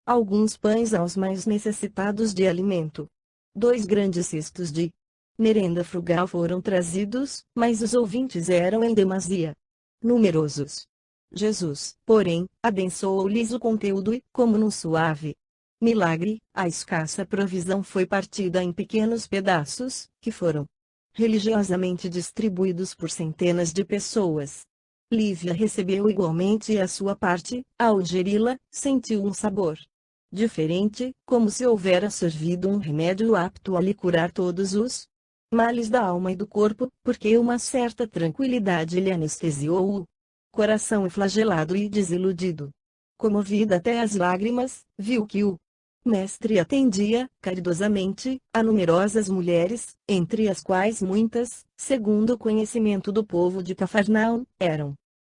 alguns pães aos mais necessitados de alimento. 2 grandes cestos de merenda frugal foram trazidos, mas os ouvintes eram em demasia numerosos. Jesus, porém, abençoou-lhes o conteúdo e, como num suave milagre, a escassa provisão foi partida em pequenos pedaços, que foram religiosamente distribuídos por centenas de pessoas. Lívia recebeu igualmente a sua parte. Ao ingeri-la, sentiu um sabor diferente, como se houvera servido um remédio apto a lhe curar todos os males da alma e do corpo, porque uma certa tranquilidade lhe anestesiou o coração flagelado e desiludido. Comovida até as lágrimas, viu que o mestre atendia, caridosamente, a numerosas mulheres, entre as quais muitas, segundo o conhecimento do povo de Cafarnaum, eram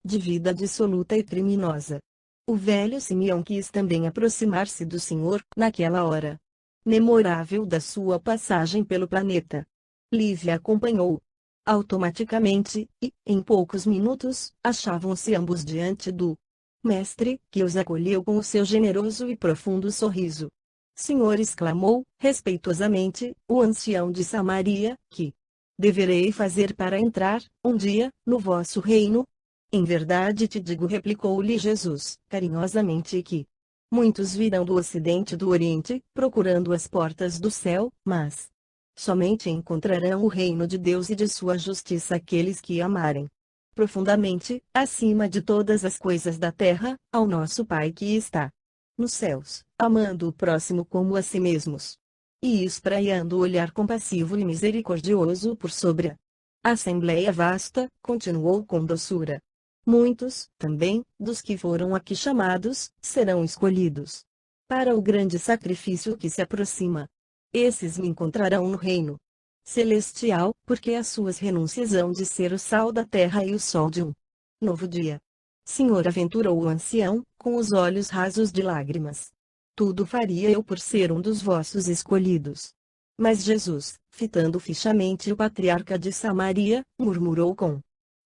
de vida dissoluta e criminosa. O velho Simeão quis também aproximar-se do Senhor, naquela hora memorável da sua passagem pelo planeta. Lívia acompanhou automaticamente, e, em poucos minutos, achavam-se ambos diante do mestre, que os acolheu com o seu generoso e profundo sorriso. Senhor, exclamou, respeitosamente, o ancião de Samaria, que deverei fazer para entrar, um dia, no vosso reino? Em verdade te digo, replicou-lhe Jesus, carinhosamente, que muitos virão do ocidente e do oriente, procurando as portas do céu, mas somente encontrarão o reino de Deus e de sua justiça aqueles que amarem profundamente, acima de todas as coisas da terra, ao nosso Pai que está nos céus, amando o próximo como a si mesmos. E espraiando o olhar compassivo e misericordioso por sobre a assembleia vasta, continuou com doçura. Muitos, também, dos que foram aqui chamados, serão escolhidos para o grande sacrifício que se aproxima. Esses me encontrarão no reino celestial, porque as suas renúncias hão de ser o sal da terra e o sol de um novo dia. Senhor, aventurou o ancião, com os olhos rasos de lágrimas. Tudo faria eu por ser um dos vossos escolhidos. Mas Jesus, fitando fixamente o patriarca de Samaria, murmurou com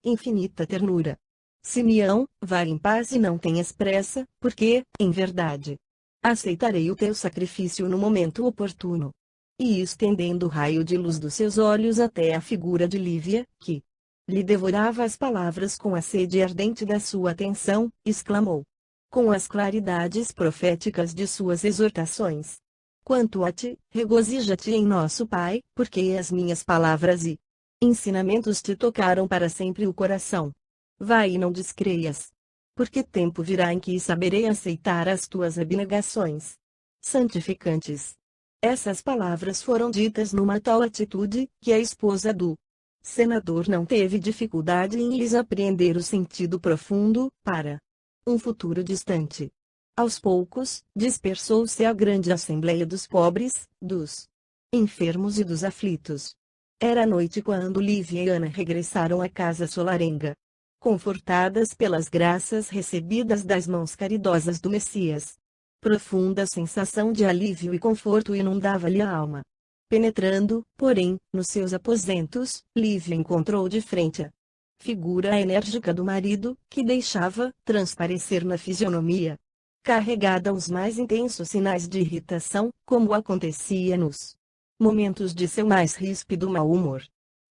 infinita ternura: Simeão, vá em paz e não tenhas pressa, porque, em verdade, aceitarei o teu sacrifício no momento oportuno. E estendendo o raio de luz dos seus olhos até a figura de Lívia, que lhe devorava as palavras com a sede ardente da sua atenção, exclamou, com as claridades proféticas de suas exortações: quanto a ti, regozija-te em nosso Pai, porque as minhas palavras e ensinamentos te tocaram para sempre o coração. Vai e não descreias. Porque tempo virá em que saberei aceitar as tuas abnegações. santificantes. Essas palavras foram ditas numa tal atitude, que a esposa do senador não teve dificuldade em lhes apreender o sentido profundo, para um futuro distante. Aos poucos, dispersou-se a grande assembleia dos pobres, dos enfermos e dos aflitos. Era noite quando Lívia e Ana regressaram à casa solarenga. Confortadas pelas graças recebidas das mãos caridosas do Messias. Profunda sensação de alívio e conforto inundava-lhe a alma. Penetrando, porém, nos seus aposentos, Lívia encontrou de frente a figura enérgica do marido, que deixava transparecer na fisionomia, carregada os mais intensos sinais de irritação, como acontecia nos momentos de seu mais ríspido mau humor.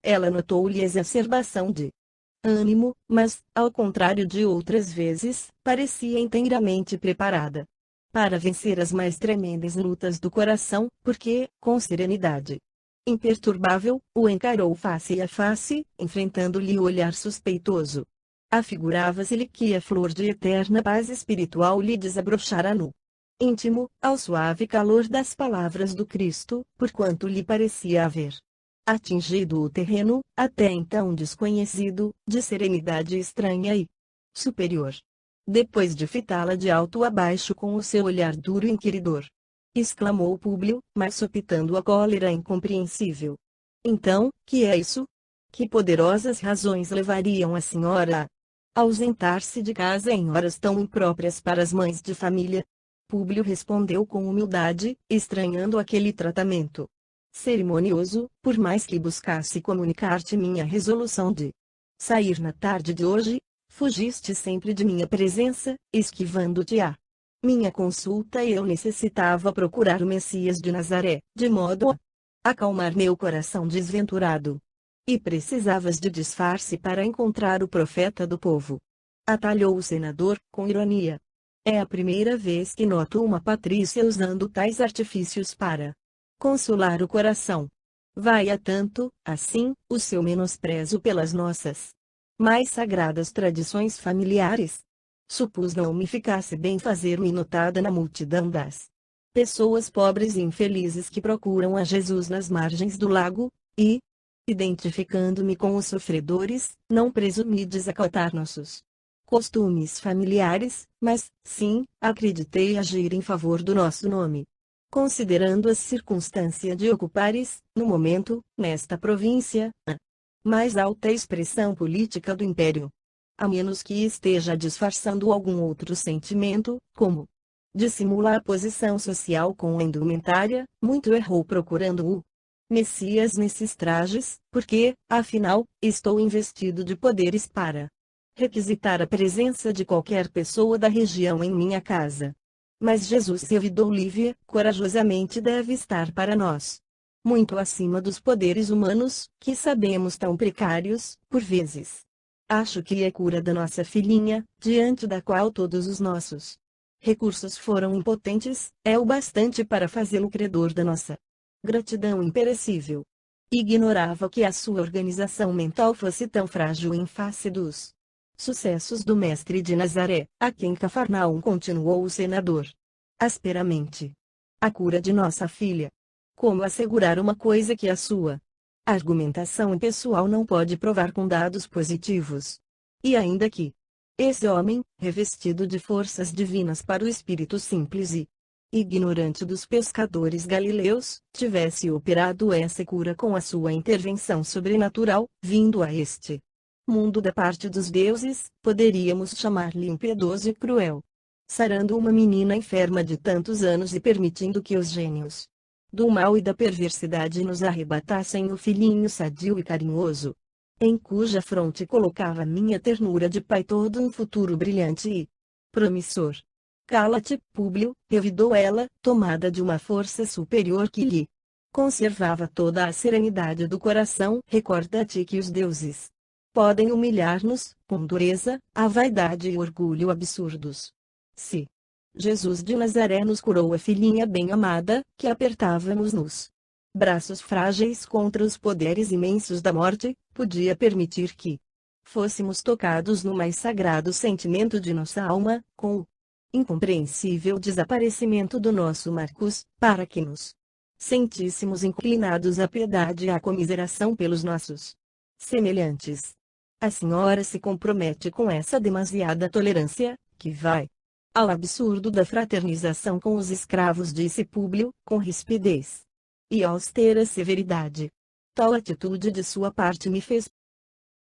Ela notou-lhe exacerbação de ânimo, mas, ao contrário de outras vezes, parecia inteiramente preparada para vencer as mais tremendas lutas do coração, porque, com serenidade imperturbável, o encarou face a face, enfrentando-lhe o olhar suspeitoso. Afigurava-se-lhe que a flor de eterna paz espiritual lhe desabrochara no íntimo, ao suave calor das palavras do Cristo, porquanto lhe parecia haver atingido o terreno, até então desconhecido, de serenidade estranha e superior. Depois de fitá-la de alto a baixo com o seu olhar duro e inquiridor, exclamou Públio, mas sopitando a cólera incompreensível. Então, que é isso? Que poderosas razões levariam a senhora a ausentar-se de casa em horas tão impróprias para as mães de família? Públio respondeu com humildade, estranhando aquele tratamento cerimonioso, por mais que buscasse comunicar-te minha resolução de sair na tarde de hoje, fugiste sempre de minha presença, esquivando-te a minha consulta, e eu necessitava procurar o Messias de Nazaré, de modo a acalmar meu coração desventurado. E precisavas de disfarce para encontrar o profeta do povo. Atalhou o senador, com ironia. É a primeira vez que noto uma patrícia usando tais artifícios para consolar o coração. Vai a tanto, assim, o seu menosprezo pelas nossas mais sagradas tradições familiares. Supus não me ficasse bem fazer-me notada na multidão das pessoas pobres e infelizes que procuram a Jesus nas margens do lago, e, identificando-me com os sofredores, não presumi desacatar nossos costumes familiares, mas, sim, acreditei agir em favor do nosso nome. Considerando a circunstância de ocupares, no momento, nesta província, a mais alta expressão política do império. A menos que esteja disfarçando algum outro sentimento, como dissimular a posição social com a indumentária, muito errou procurando o Messias nesses trajes, porque, afinal, estou investido de poderes para requisitar a presença de qualquer pessoa da região em minha casa. Mas Jesus revidou Lívia, corajosamente deve estar para nós muito acima dos poderes humanos, que sabemos tão precários, por vezes. Acho que a cura da nossa filhinha, diante da qual todos os nossos recursos foram impotentes, é o bastante para fazê-lo credor da nossa gratidão imperecível. Ignorava que a sua organização mental fosse tão frágil em face dos sucessos do mestre de Nazaré, a quem Cafarnaum, continuou o senador asperamente. A cura de nossa filha. Como assegurar uma coisa que a sua argumentação pessoal não pode provar com dados positivos? E ainda que esse homem, revestido de forças divinas para o espírito simples e ignorante dos pescadores galileus, tivesse operado essa cura com a sua intervenção sobrenatural, vindo a este mundo da parte dos deuses, poderíamos chamar-lhe impiedoso e cruel. Sarando uma menina enferma de tantos anos e permitindo que os gênios do mal e da perversidade nos arrebatassem o filhinho sadio e carinhoso, em cuja fronte colocava minha ternura de pai todo um futuro brilhante e promissor. Cala-te, Públio, revidou ela, tomada de uma força superior que lhe conservava toda a serenidade do coração. Recorda-te que os deuses podem humilhar-nos, com dureza, a vaidade e orgulho absurdos. Se Jesus de Nazaré nos curou a filhinha bem-amada, que apertávamos nos braços frágeis contra os poderes imensos da morte, podia permitir que fôssemos tocados no mais sagrado sentimento de nossa alma, com o incompreensível desaparecimento do nosso Marcos, para que nos sentíssemos inclinados à piedade e à comiseração pelos nossos semelhantes. A senhora se compromete com essa demasiada tolerância, que vai ao absurdo da fraternização com os escravos, disse Públio, com rispidez e austera severidade. Tal atitude de sua parte me fez